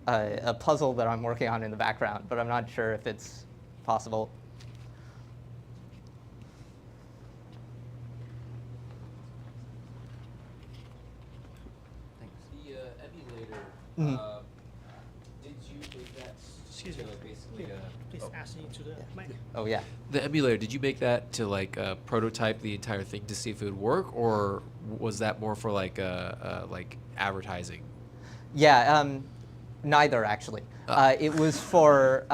a puzzle that I'm working on in the background, but I'm not sure if it's possible. The emulator, did you make that? Excuse me. Basically, Please ask me to the mic. Oh, yeah. The emulator, did you make that to like prototype the entire thing to see if it would work, or was that more for like like advertising? Yeah, neither actually. It was for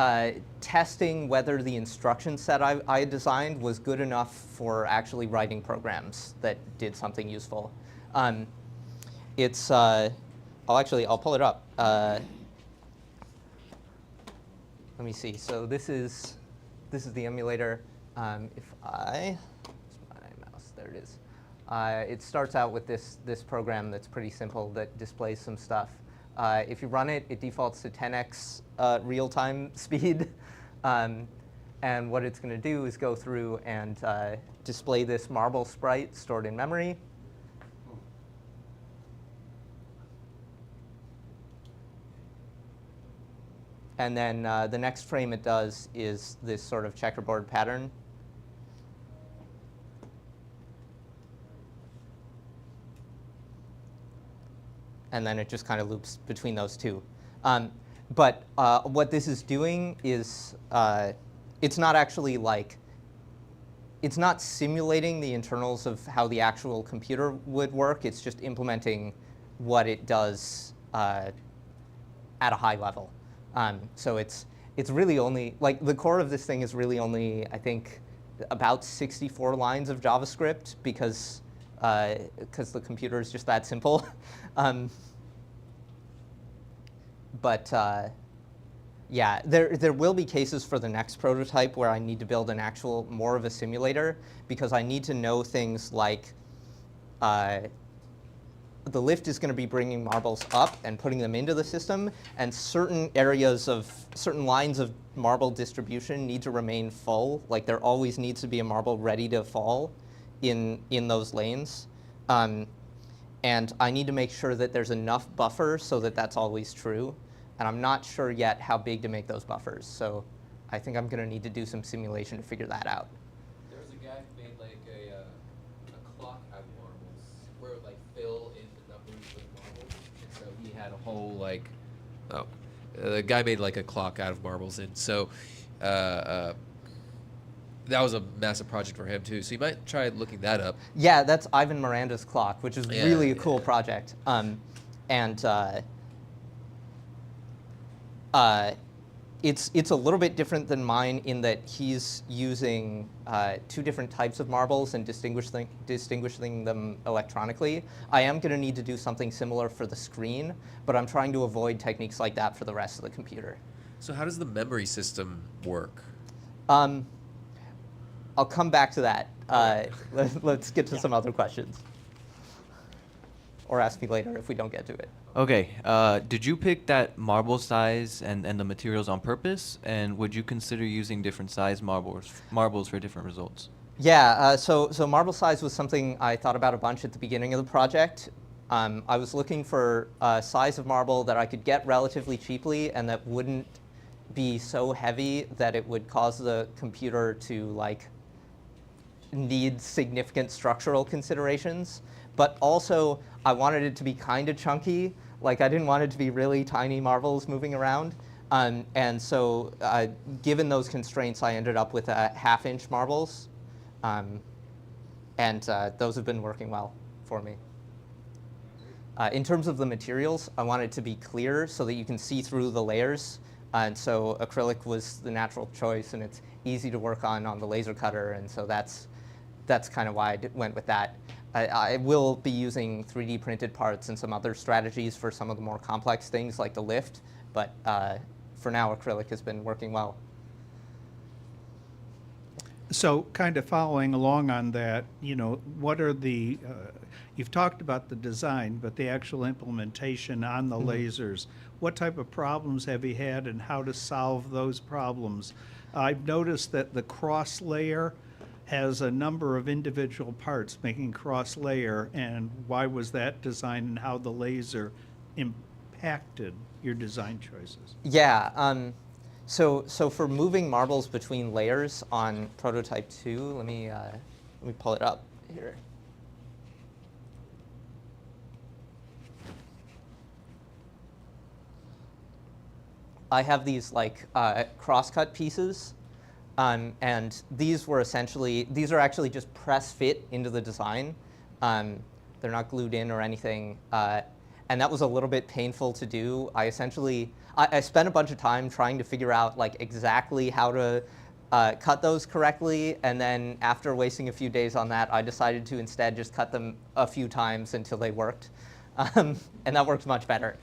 testing whether the instruction set I had designed was good enough for actually writing programs that did something useful. It's I'll pull it up. Let me see. So this is the emulator. If I my mouse, there it is. It starts out with this program that's pretty simple that displays some stuff. If you run it, it defaults to 10x real-time speed. And what it's going to do is go through and display this marble sprite stored in memory. And then the next frame it does is this sort of checkerboard pattern. And then it just kind of loops between those two. But what this is doing is it's not actually like, it's not simulating the internals of how the actual computer would work. It's just implementing what it does at a high level. So it's really only, like the core of this thing is really only, I think, about 64 lines of JavaScript because the computer is just that simple. Yeah, there will be cases for the next prototype where I need to build an actual, more of a simulator, because I need to know things like the lift is going to be bringing marbles up and putting them into the system, and certain lines of marble distribution need to remain full. Like there always needs to be a marble ready to fall in those lanes. And I need to make sure that there's enough buffer so that that's always true. And I'm not sure yet how big to make those buffers. So I think I'm going to need to do some simulation to figure that out. There was a guy who made like a clock out of marbles where it would like fill in the numbers with marbles. And so he had a whole like, the guy made like a clock out of marbles. And so that was a massive project for him too. So you might try looking that up. Yeah, that's Ivan Miranda's clock, which is really a cool project. It's a little bit different than mine in that he's using two different types of marbles and distinguishing them electronically. I am going to need to do something similar for the screen, but I'm trying to avoid techniques like that for the rest of the computer. So how does the memory system work? I'll come back to that. Let's get to some other questions. Or ask me later if we don't get to it. Okay, did you pick that marble size and the materials on purpose? And would you consider using different size marbles for different results? Yeah, so marble size was something I thought about a bunch at the beginning of the project. I was looking for a size of marble that I could get relatively cheaply and that wouldn't be so heavy that it would cause the computer to like need significant structural considerations. But also, I wanted it to be kind of chunky. Like, I didn't want it to be really tiny marbles moving around. And so, given those constraints, I ended up with 1/2-inch marbles. And those have been working well for me. In terms of the materials, I want it to be clear so that you can see through the layers. And so acrylic was the natural choice, and it's easy to work on the laser cutter. And so that's kind of why I went with that. I will be using 3D printed parts and some other strategies for some of the more complex things like the lift, but for now acrylic has been working well. So kind of following along on that, you know, what are the, you've talked about the design, but the actual implementation on the lasers, what type of problems have you had and how to solve those problems? I've noticed that the cross layer has a number of individual parts making cross layer, and why was that designed and how the laser impacted your design choices? Yeah, so for moving marbles between layers on prototype 2, let me pull it up here. I have these like cross-cut pieces. And these are actually just press fit into the design. They're not glued in or anything. And that was a little bit painful to do. I spent a bunch of time trying to figure out like exactly how to cut those correctly. And then after wasting a few days on that, I decided to instead just cut them a few times until they worked. And that worked much better.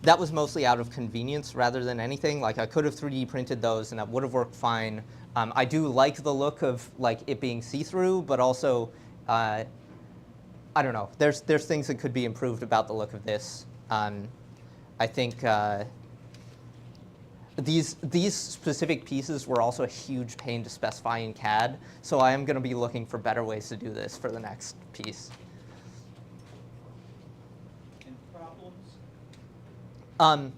That was mostly out of convenience rather than anything. Like I could have 3D printed those and that would have worked fine. I do like the look of like it being see-through, but also, I don't know. There's things that could be improved about the look of this. I think these specific pieces were also a huge pain to specify in CAD. So I am going to be looking for better ways to do this for the next piece. And problems Has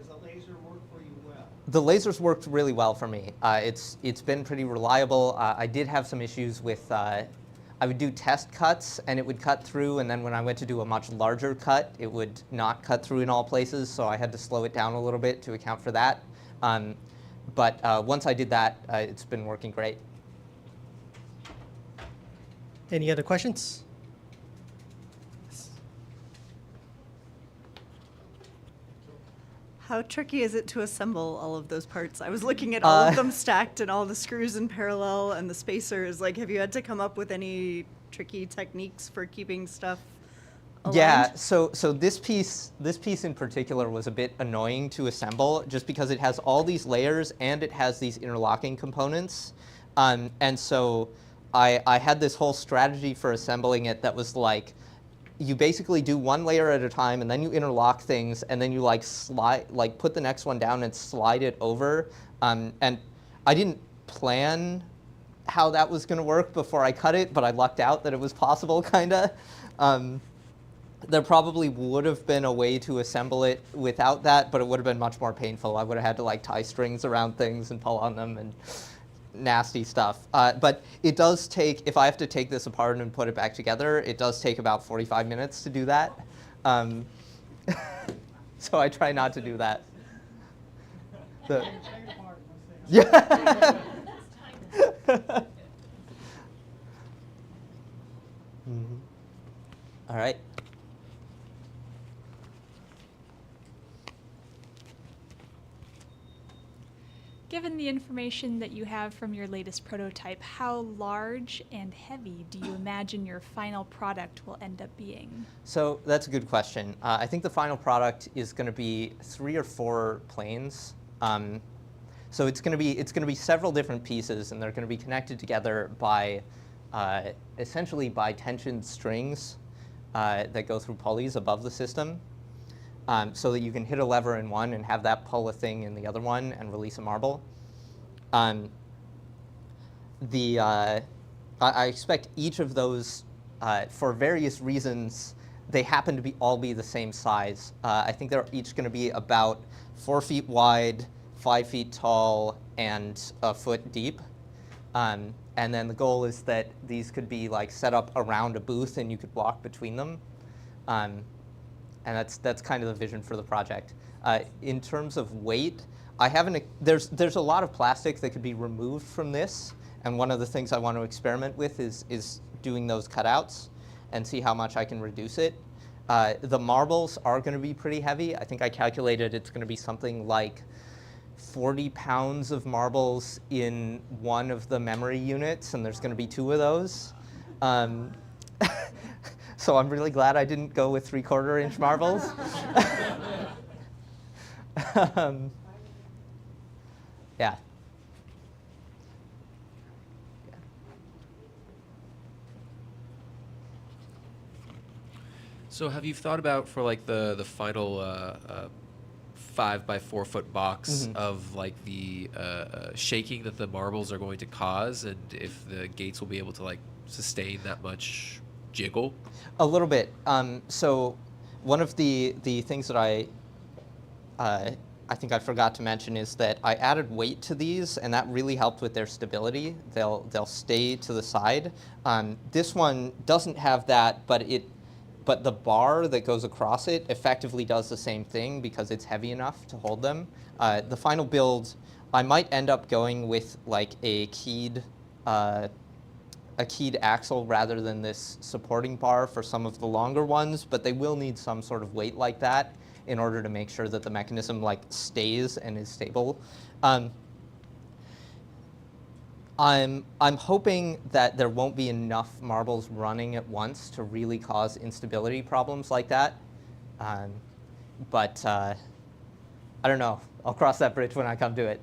the laser worked for you well? The lasers worked really well for me. It's been pretty reliable. I did have some issues with, I would do test cuts and it would cut through, and then when I went to do a much larger cut, it would not cut through in all places, so I had to slow it down a little bit to account for that. But once I did that, it's been working great. Any other questions? How tricky is it to assemble all of those parts? I was looking at all of them stacked and all the screws in parallel and the spacers. Like, have you had to come up with any tricky techniques for keeping stuff aligned? Yeah, so this piece in particular was a bit annoying to assemble just because it has all these layers and it has these interlocking components. And so I had this whole strategy for assembling it that was like, you basically do one layer at a time and then you interlock things and then you like put the next one down and slide it over. And I didn't plan how that was gonna work before I cut it, but I lucked out that it was possible, kinda. There probably would have been a way to assemble it without that, but it would have been much more painful. I would have had to like tie strings around things and pull on them and nasty stuff. But it does take, if I have to take this apart and put it back together, it does take about 45 minutes to do that. So I try not to do that. Yeah. All right. Given the information that you have from your latest prototype, how large and heavy do you imagine your final product will end up being? So that's a good question. I think the final product is going to be 3 or 4 planes. So it's going to be several different pieces, and they're going to be connected together by essentially by tensioned strings that go through pulleys above the system. So that you can hit a lever in one and have that pull a thing in the other one and release a marble. I expect each of those, for various reasons, they happen to all be the same size. I think they're each going to be about 4 feet wide, 5 feet tall, and a foot deep. And then the goal is that these could be like set up around a booth and you could walk between them. And that's kind of the vision for the project. In terms of weight, there's a lot of plastic that could be removed from this, and one of the things I want to experiment with is doing those cutouts and see how much I can reduce it. The marbles are going to be pretty heavy. I think I calculated it's going to be something like 40 pounds of marbles in one of the memory units, and there's going to be 2 of those. So I'm really glad I didn't go with 3/4 inch marbles. Yeah. So have you thought about for like the final 5 by 4 foot box of like the shaking that the marbles are going to cause, and if the gates will be able to like sustain that much jiggle? A little bit. So one of the things that I think I forgot to mention is that I added weight to these, and that really helped with their stability. They'll stay to the side. This one doesn't have that, but the bar that goes across it effectively does the same thing because it's heavy enough to hold them. The final build, I might end up going with like a keyed axle rather than this supporting bar for some of the longer ones, but they will need some sort of weight like that in order to make sure that the mechanism like stays and is stable. I'm hoping that there won't be enough marbles running at once to really cause instability problems like that. But I don't know. I'll cross that bridge when I come to it.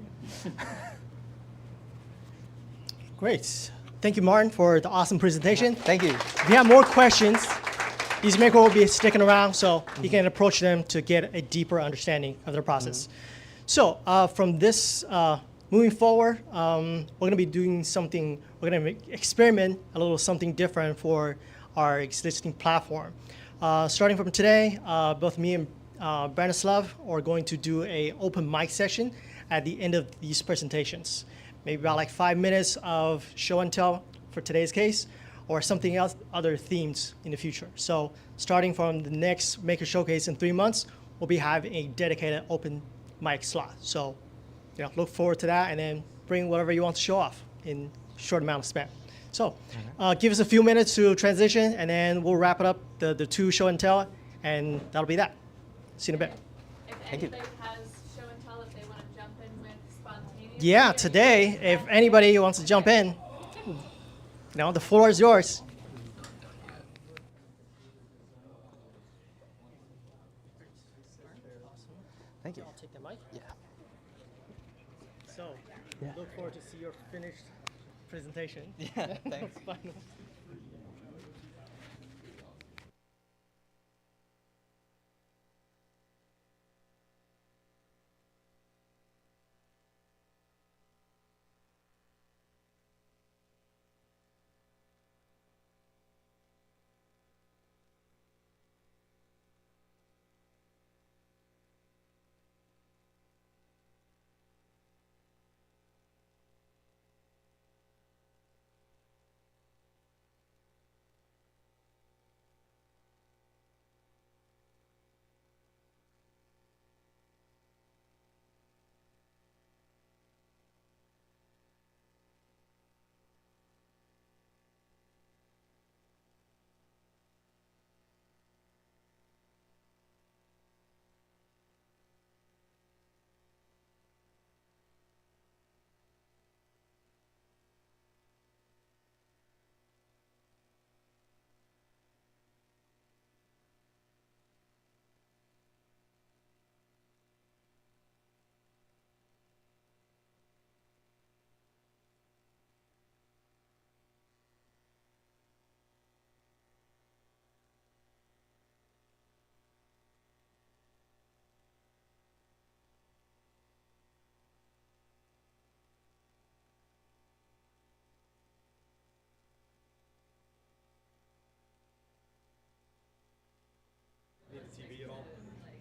Great. Thank you, Martin, for the awesome presentation. Thank you. If you have more questions, Easy Maker will be sticking around, so you can approach them to get a deeper understanding of their process. So from this, moving forward, we're going to be doing something, we're going to experiment a little something different for our existing platform. Starting from today, both me and Branislav are going to do a open mic session at the end of these presentations. Maybe about like 5 minutes of show and tell for today's case, or something else, other themes in the future. So starting from the next Maker Showcase in 3 months, we'll be having a dedicated open mic slot. So look forward to that, and then bring whatever you want to show off in a short amount of span. So give us a few minutes to transition, and then we'll wrap it up, the 2 show and tell, and that'll be that. See you in a bit. If Thank you. anybody has show and tell, if they want to jump in with spontaneous. Yeah, today, if anybody wants to jump in, the floor is yours. Thank you. I'll take the mic. Yeah. So, look forward to see your finished presentation. Yeah, thanks. Final.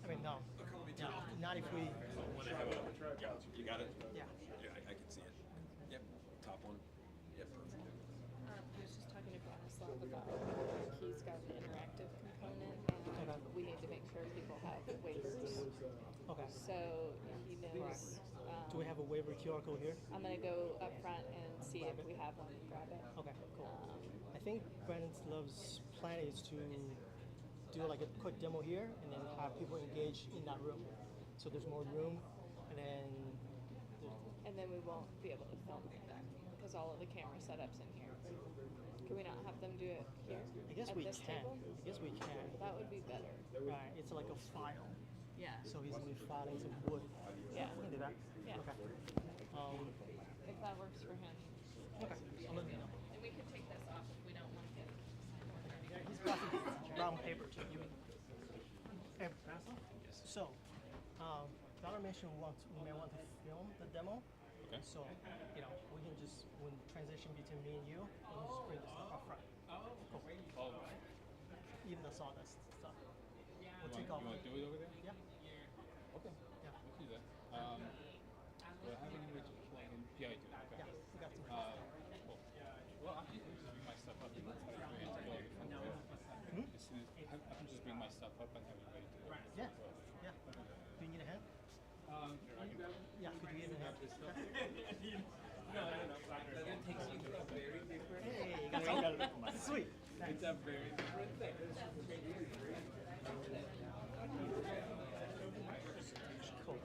I mean, no. No, not if we. You got it? Yeah. Yeah, I can see it. Yep, top one. Yep, perfect. I was just talking to Branislav about he's got an interactive component, and we need to make sure people have waivers. Okay. So he knows. Do we have a waiver QR code here? I'm gonna go up front and see if we have one. Grab it. Okay, cool. I think Branislav's plan is to do like a quick demo here, and then have people engage in that room. So there's more room, and then. And then we won't be able to film it then, because all of the camera setups in here. Can we not have them do it here? I guess at we this can. table? I guess we can. That would be better. Right, it's like a file. Yeah. So he's gonna be filing some wood. Yeah. We can do that. Yeah. Okay. If that works for him. Okay. I'll let you know. And we could take this off if we don't want to get. He's passing brown paper to you. Hey, so, Donner mentioned we may want to film the demo. Okay. So, we can just, when transition between me and you, we can just bring this stuff up front. Cool. Even the sawdust stuff. We'll take off. You want to do it over there? Yeah. Okay. Yeah. Let's do that. Do I have any way to plug in? Yeah, I do. Okay. Yeah, we got some. Cool. Well, I can just bring my stuff up and have it ready to go. As soon as I can just bring my stuff up and have it ready to go. Yeah. Yeah. Do you need a hand? Yeah, could you give me a hand? No. That takes you to a very different. Hey, you got it. Sweet. It's a very different thing. Cool.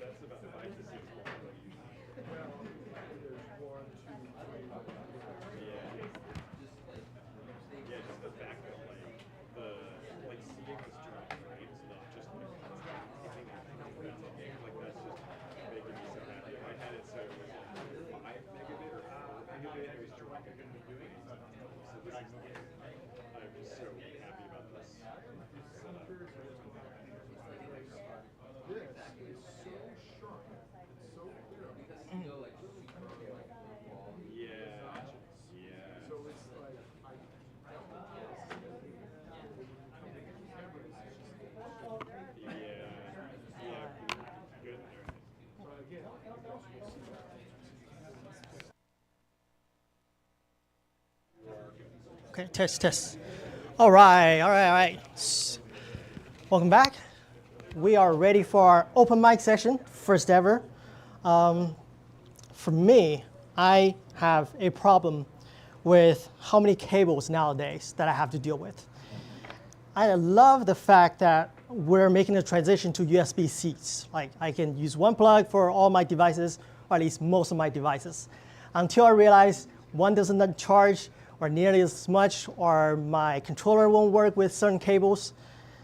That's about 5 to 6 more. Okay, test, test. All right, all right, all right. Welcome back. We are ready for our open mic session, first ever. For me, I have a problem with how many cables nowadays that I have to deal with. I love the fact that we're making a transition to USB-Cs. Like I can use one plug for all my devices, or at least most of my devices. Until I realized one doesn't charge or nearly as much, or my controller won't work with certain cables.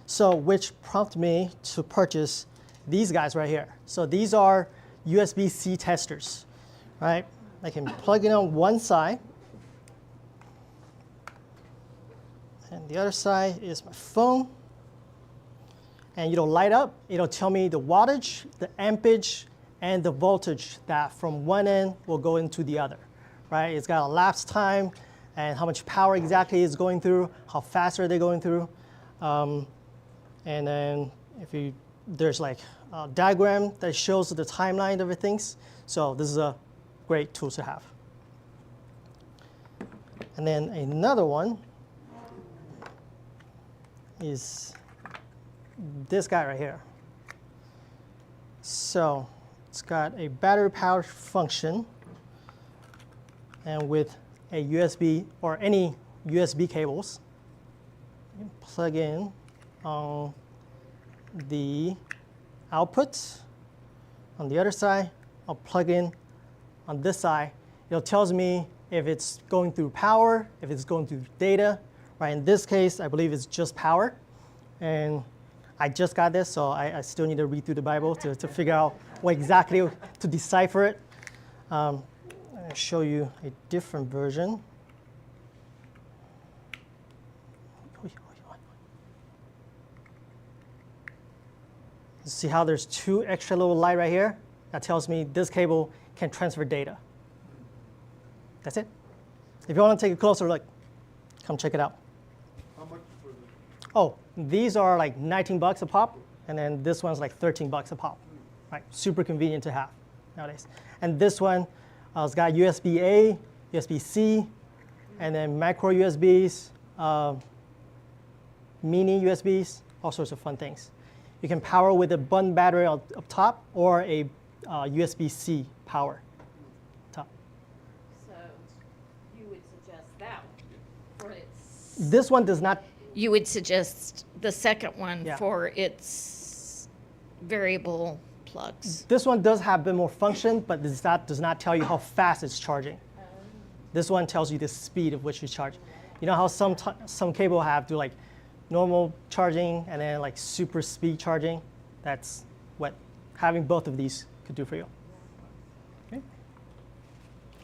So which prompted me to purchase these guys right here. So these are USB-C testers, right? I can plug it on one side, and the other side is my phone. And it'll light up. It'll tell me the wattage, the ampage, and the voltage that from one end will go into the other, right? It's got a lapse time and how much power exactly is going through, how fast are they going through. And then there's like a diagram that shows the timeline of things. So this is a great tool to have. And then another one is this guy right here. So it's got a battery power function, and with a USB or any USB cables, you can plug in on the output. On the other side, I'll plug in on this side. It tells me if it's going through power, if it's going through data. Right, in this case, I believe it's just power. And I just got this, so I still need to read through the Bible to figure out what exactly to decipher it. I'll show you a different version. See how there's two extra little light right here? That tells me this cable can transfer data. That's it. If you want to take a closer look, come check it out. How much for the? Oh, these are like 19 bucks a pop, and then this one's like 13 bucks a pop. Right, super convenient to have nowadays. And this one, it's got USB-A, USB-C, and then micro USBs, mini USBs, all sorts of fun things. You can power with a button battery up top or a USB-C power top. So you would suggest that one for its... This one does not... You would suggest the second one Yeah. for its variable plugs. This one does have a bit more function, but does not tell you how fast it's charging. This one tells you the speed of which you charge. You know how some cable have to like normal charging and then like super speed charging? That's what having both of these could do for you. Okay.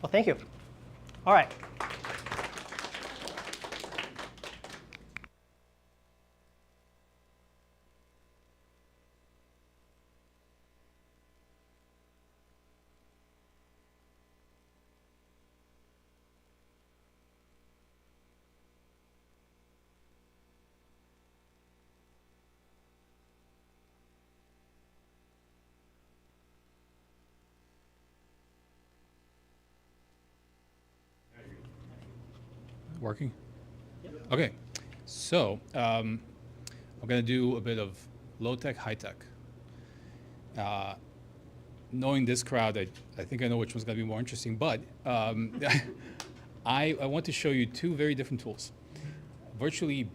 Well, thank you. All right. Working? Okay, so I'm going to do a bit of low-tech, high-tech. Knowing this crowd, I think I know which one's going to be more interesting, but I want to show you two very different tools. Virtually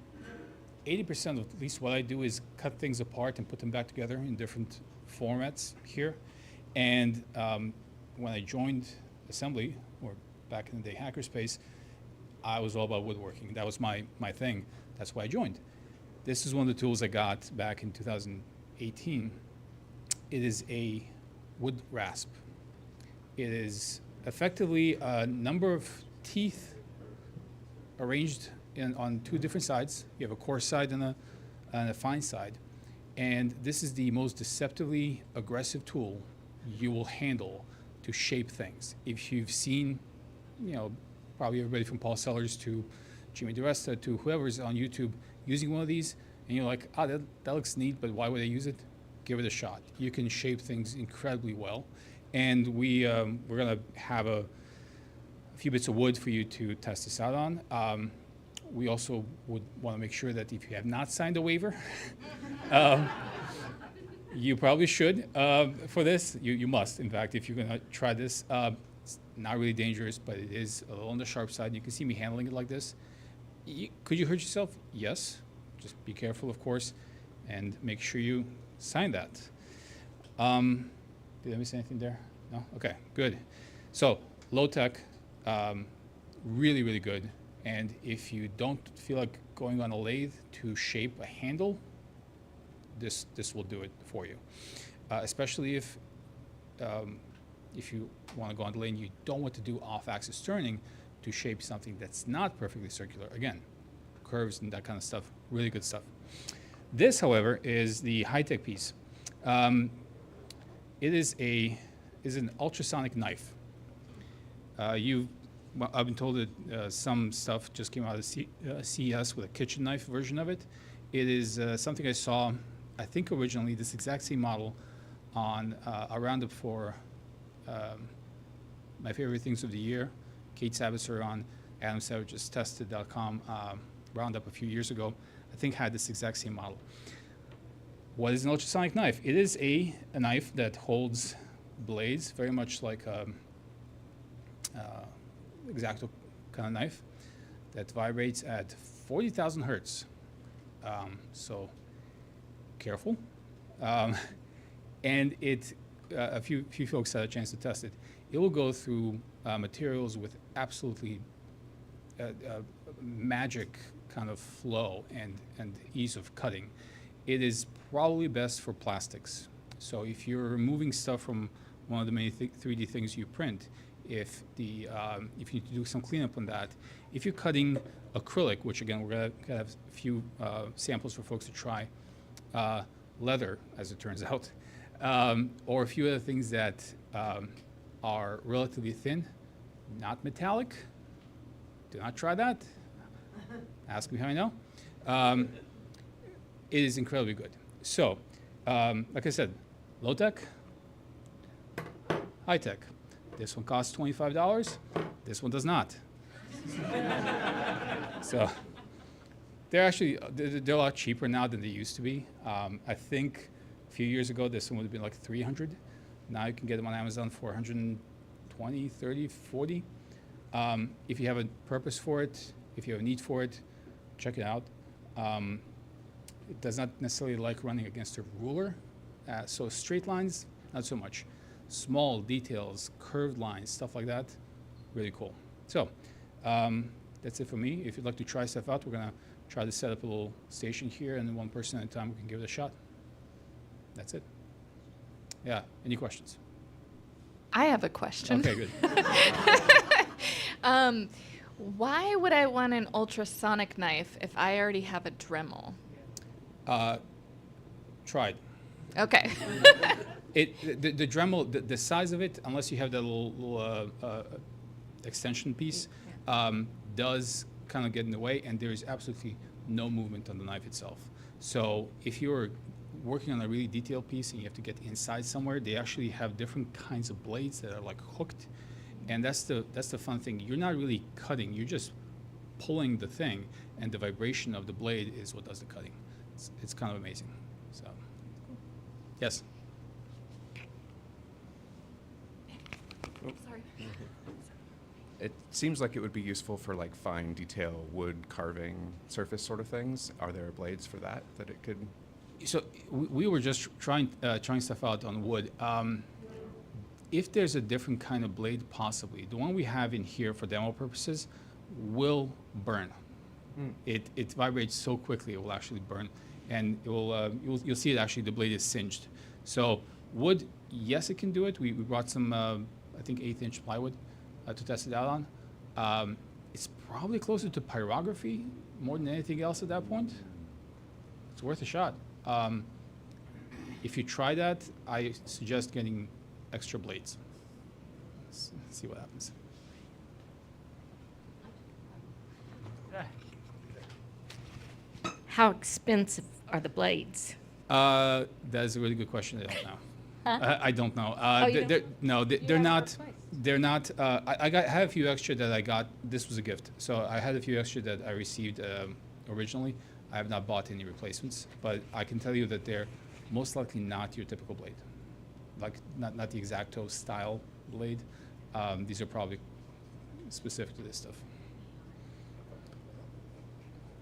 80% of at least what I do is cut things apart and put them back together in different formats here. And when I joined Asmbly, or back in the day Hackerspace, I was all about woodworking. That was my thing. That's why I joined. This is one of the tools I got back in 2018. It is a wood rasp. It is effectively a number of teeth arranged on two different sides. You have a coarse side and a fine side. And this is the most deceptively aggressive tool you will handle to shape things. If you've seen, probably everybody from Paul Sellers to Jimmy DeResta to whoever's on YouTube using one of these, and you're like, that looks neat, but why would I use it? Give it a shot. You can shape things incredibly well. And we're gonna have a few bits of wood for you to test this out on. We also would want to make sure that if you have not signed a waiver, you probably should for this. You must, in fact, if you're going to try this. It's not really dangerous, but it is a little on the sharp side. You can see me handling it like this. Could you hurt yourself? Yes. Just be careful, of course, and make sure you sign that. Did I miss anything there? No? Okay, good. So, low tech, really, really good. And if you don't feel like going on a lathe to shape a handle, this will do it for you. Especially if you want to go on the lathe and you don't want to do off-axis turning to shape something that's not perfectly circular. Again, curves and that kind of stuff, really good stuff. This, however, is the high-tech piece. It is an ultrasonic knife. I've been told that some stuff just came out of CES with a kitchen knife version of it. It is something I saw, I think originally, this exact same model on a roundup for my favorite things of the year. Kate Sabitzer on AdamSavage'sTested.com roundup a few years ago, I think had this exact same model. What is an ultrasonic knife? It is a knife that holds blades, very much like X-Acto kind of knife that vibrates at 40,000 hertz. So careful. And a few folks had a chance to test it. It will go through materials with absolutely magic kind of flow and ease of cutting. It is probably best for plastics. So if you're removing stuff from one of the many 3D things you print, if you need to do some cleanup on that, if you're cutting acrylic, which again we're gonna have a few samples for folks to try, leather, as it turns out, or a few other things that are relatively thin, not metallic. Do not try that. Ask me how I know. It is incredibly good. So, like I said, low tech, high tech. This one costs $25. This one does not. So they're a lot cheaper now than they used to be. I think a few years ago this one would have been like $300. Now you can get them on Amazon for $120, $30, $40. If you have a purpose for it, if you have a need for it, check it out. It does not necessarily like running against a ruler. So straight lines, not so much. Small details, curved lines, stuff like that, really cool. So that's it for me. If you'd like to try stuff out, we're gonna try to set up a little station here, and then one person at a time we can give it a shot. That's it. Yeah, any questions? I have a question. Okay, good. Why would I want an ultrasonic knife if I already have a Dremel? Tried. Okay. The Dremel, the size of it, unless you have that little extension piece, does kind of get in the way, and there is absolutely no movement on the knife itself. So if you're working on a really detailed piece and you have to get inside somewhere, they actually have different kinds of blades that are like hooked, and that's the fun thing. You're not really cutting; you're just pulling the thing, and the vibration of the blade is what does the cutting. It's kind of amazing. So, yes. Sorry. It seems like it would be useful for like fine detail wood carving surface sort of things. Are there blades for that it could? So we were just trying stuff out on wood. If there's a different kind of blade, possibly. The one we have in here for demo purposes will burn. It vibrates so quickly it will actually burn, and it will you'll see it actually, the blade is singed. So wood, yes, it can do it. We brought some I think 1/8 inch plywood to test it out on. It's probably closer to pyrography more than anything else at that point. It's worth a shot. If you try that, I suggest getting extra blades. Let's see what happens. How expensive are the blades? That is a really good question. I don't know. Huh? I don't know. You don't? No, You they're have not. more twice. They're not. I had a few extra that I got. This was a gift, so I had a few extra that I received originally. I have not bought any replacements, but I can tell you that they're most likely not your typical blade, like not the X-Acto style blade. These are probably specific to this stuff.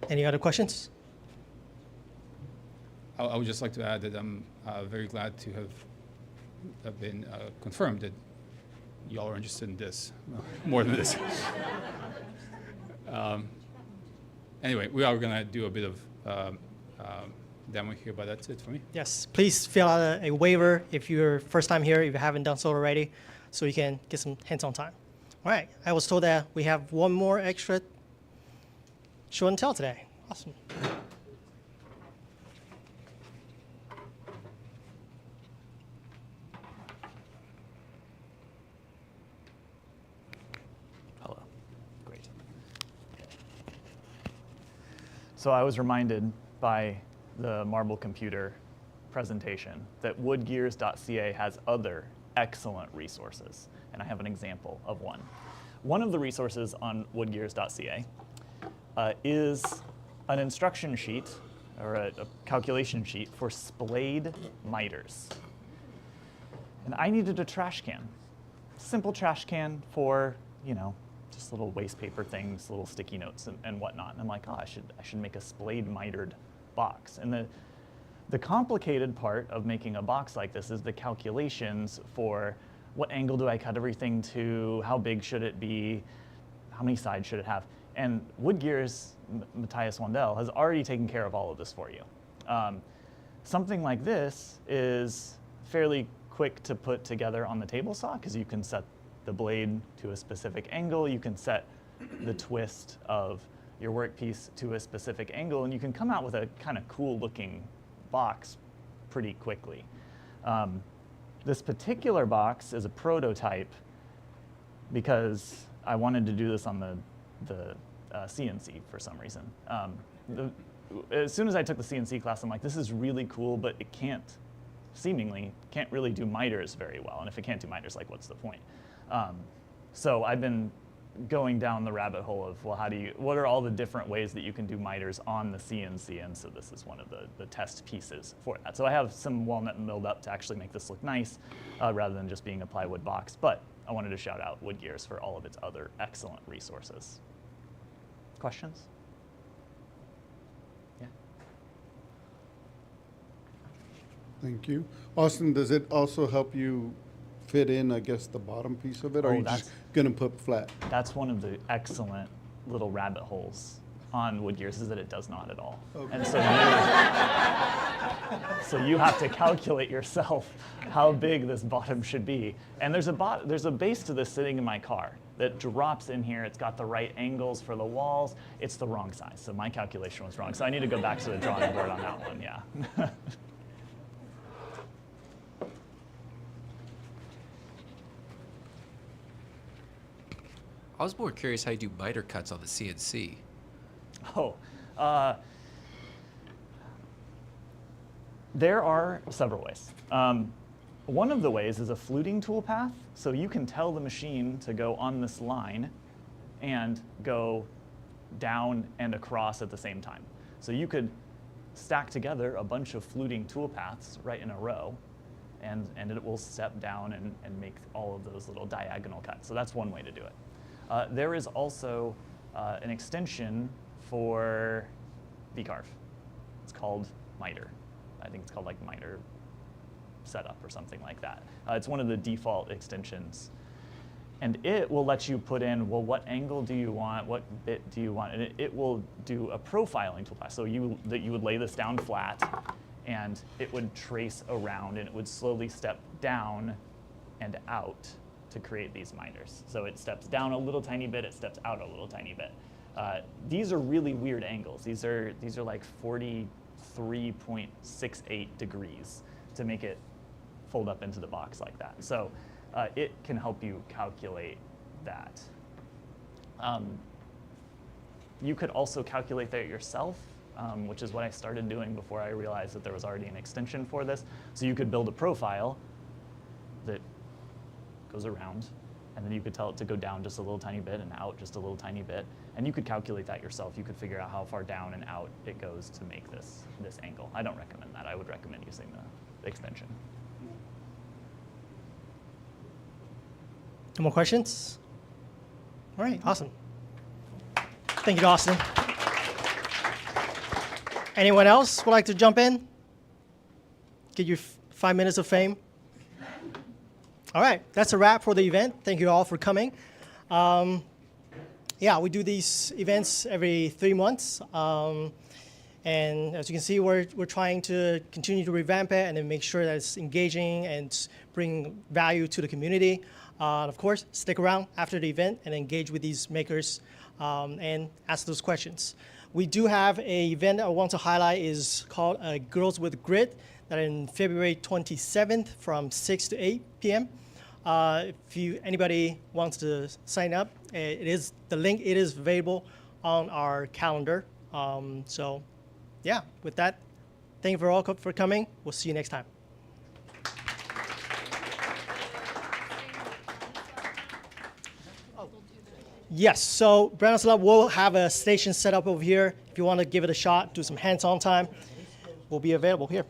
Any other questions? I would just like to add that I'm very glad to have been confirmed that y'all are interested in this more than this. Anyway, we are going to do a bit of demo here, but that's it for me. Yes, please fill out a waiver if you're first time here, if you haven't done so already, so you can get some hands-on time. All right, I was told that we have one more extra show and tell today. Awesome. Hello. Great. So I was reminded by the Marble Computer presentation that woodgears.ca has other excellent resources, and I have an example of one. One of the resources on woodgears.ca is an instruction sheet or a calculation sheet for splayed miters. And I needed a trash can, simple trash can for, you know, just little waste paper things, little sticky notes and whatnot. And I'm like, oh, I should make a splayed mitered box. And the complicated part of making a box like this is the calculations for what angle do I cut everything to, how big should it be, how many sides should it have. And Woodgears, Matthias Wandel, has already taken care of all of this for you. Something like this is fairly quick to put together on the table saw because you can set the blade to a specific angle, you can set the twist of your workpiece to a specific angle, and you can come out with a kind of cool looking box pretty quickly. This particular box is a prototype because I wanted to do this on the CNC for some reason. As soon as I took the CNC class, I'm like, this is really cool, but it seemingly can't really do miters very well. And if it can't do miters, like, what's the point? So I've been going down the rabbit hole of, well, what are all the different ways that you can do miters on the CNC? And so this is one of the test pieces for that. So I have some walnut milled up to actually make this look nice rather than just being a plywood box. But I wanted to shout out Woodgears for all of its other excellent resources. Questions? Yeah. Thank you. Austin, does it also help you fit in, I guess, the bottom piece of it, or are you just gonna put flat? That's one of the excellent little rabbit holes on Woodgears is that it does not at all. Okay. And so you have to calculate yourself how big this bottom should be. And there's a base to this sitting in my car that drops in here. It's got the right angles for the walls. It's the wrong size, so my calculation was wrong. So I need to go back to the drawing board on that one, yeah. I was more curious how you do miter cuts on the CNC. There are several ways. One of the ways is a fluting toolpath. So you can tell the machine to go on this line and go down and across at the same time. So you could stack together a bunch of fluting toolpaths right in a row, and it will step down and make all of those little diagonal cuts. So that's one way to do it. There is also an extension for VCarve. It's called miter. I think it's called like miter setup or something like that. It's one of the default extensions. And it will let you put in, well, what angle do you want? What bit do you want? And it will do a profiling toolpath. So you would lay this down flat, and it would trace around, and it would slowly step down and out to create these minders. So it steps down a little tiny bit, it steps out a little tiny bit. These are really weird angles. These are like 43.68 degrees to make it fold up into the box like that. So it can help you calculate that. You could also calculate that yourself, which is what I started doing before I realized that there was already an extension for this. So you could build a profile that goes around, and then you could tell it to go down just a little tiny bit and out just a little tiny bit. And you could calculate that yourself. You could figure out how far down and out it goes to make this angle. I don't recommend that. I would recommend using the extension. No more questions? All right, awesome. Thank you, Austin. Anyone else would like to jump in? Get you 5 minutes of fame? All right, that's a wrap for the event. Thank you all for coming. Yeah, we do these events every 3 months. And as you can see, we're trying to continue to revamp it and then make sure that it's engaging and bring value to the community. Of course, stick around after the event and engage with these makers and ask those questions. We do have an event I want to highlight is called Girls with Grit, that in February 27th from 6 to 8 p.m. If anybody wants to sign up, the link is available on our calendar. So yeah, with that, thank you for all for coming. We'll see you next time. Yes, so Branislav will have a station set up over here. If you want to give it a shot, do some hands-on time, we'll be available here.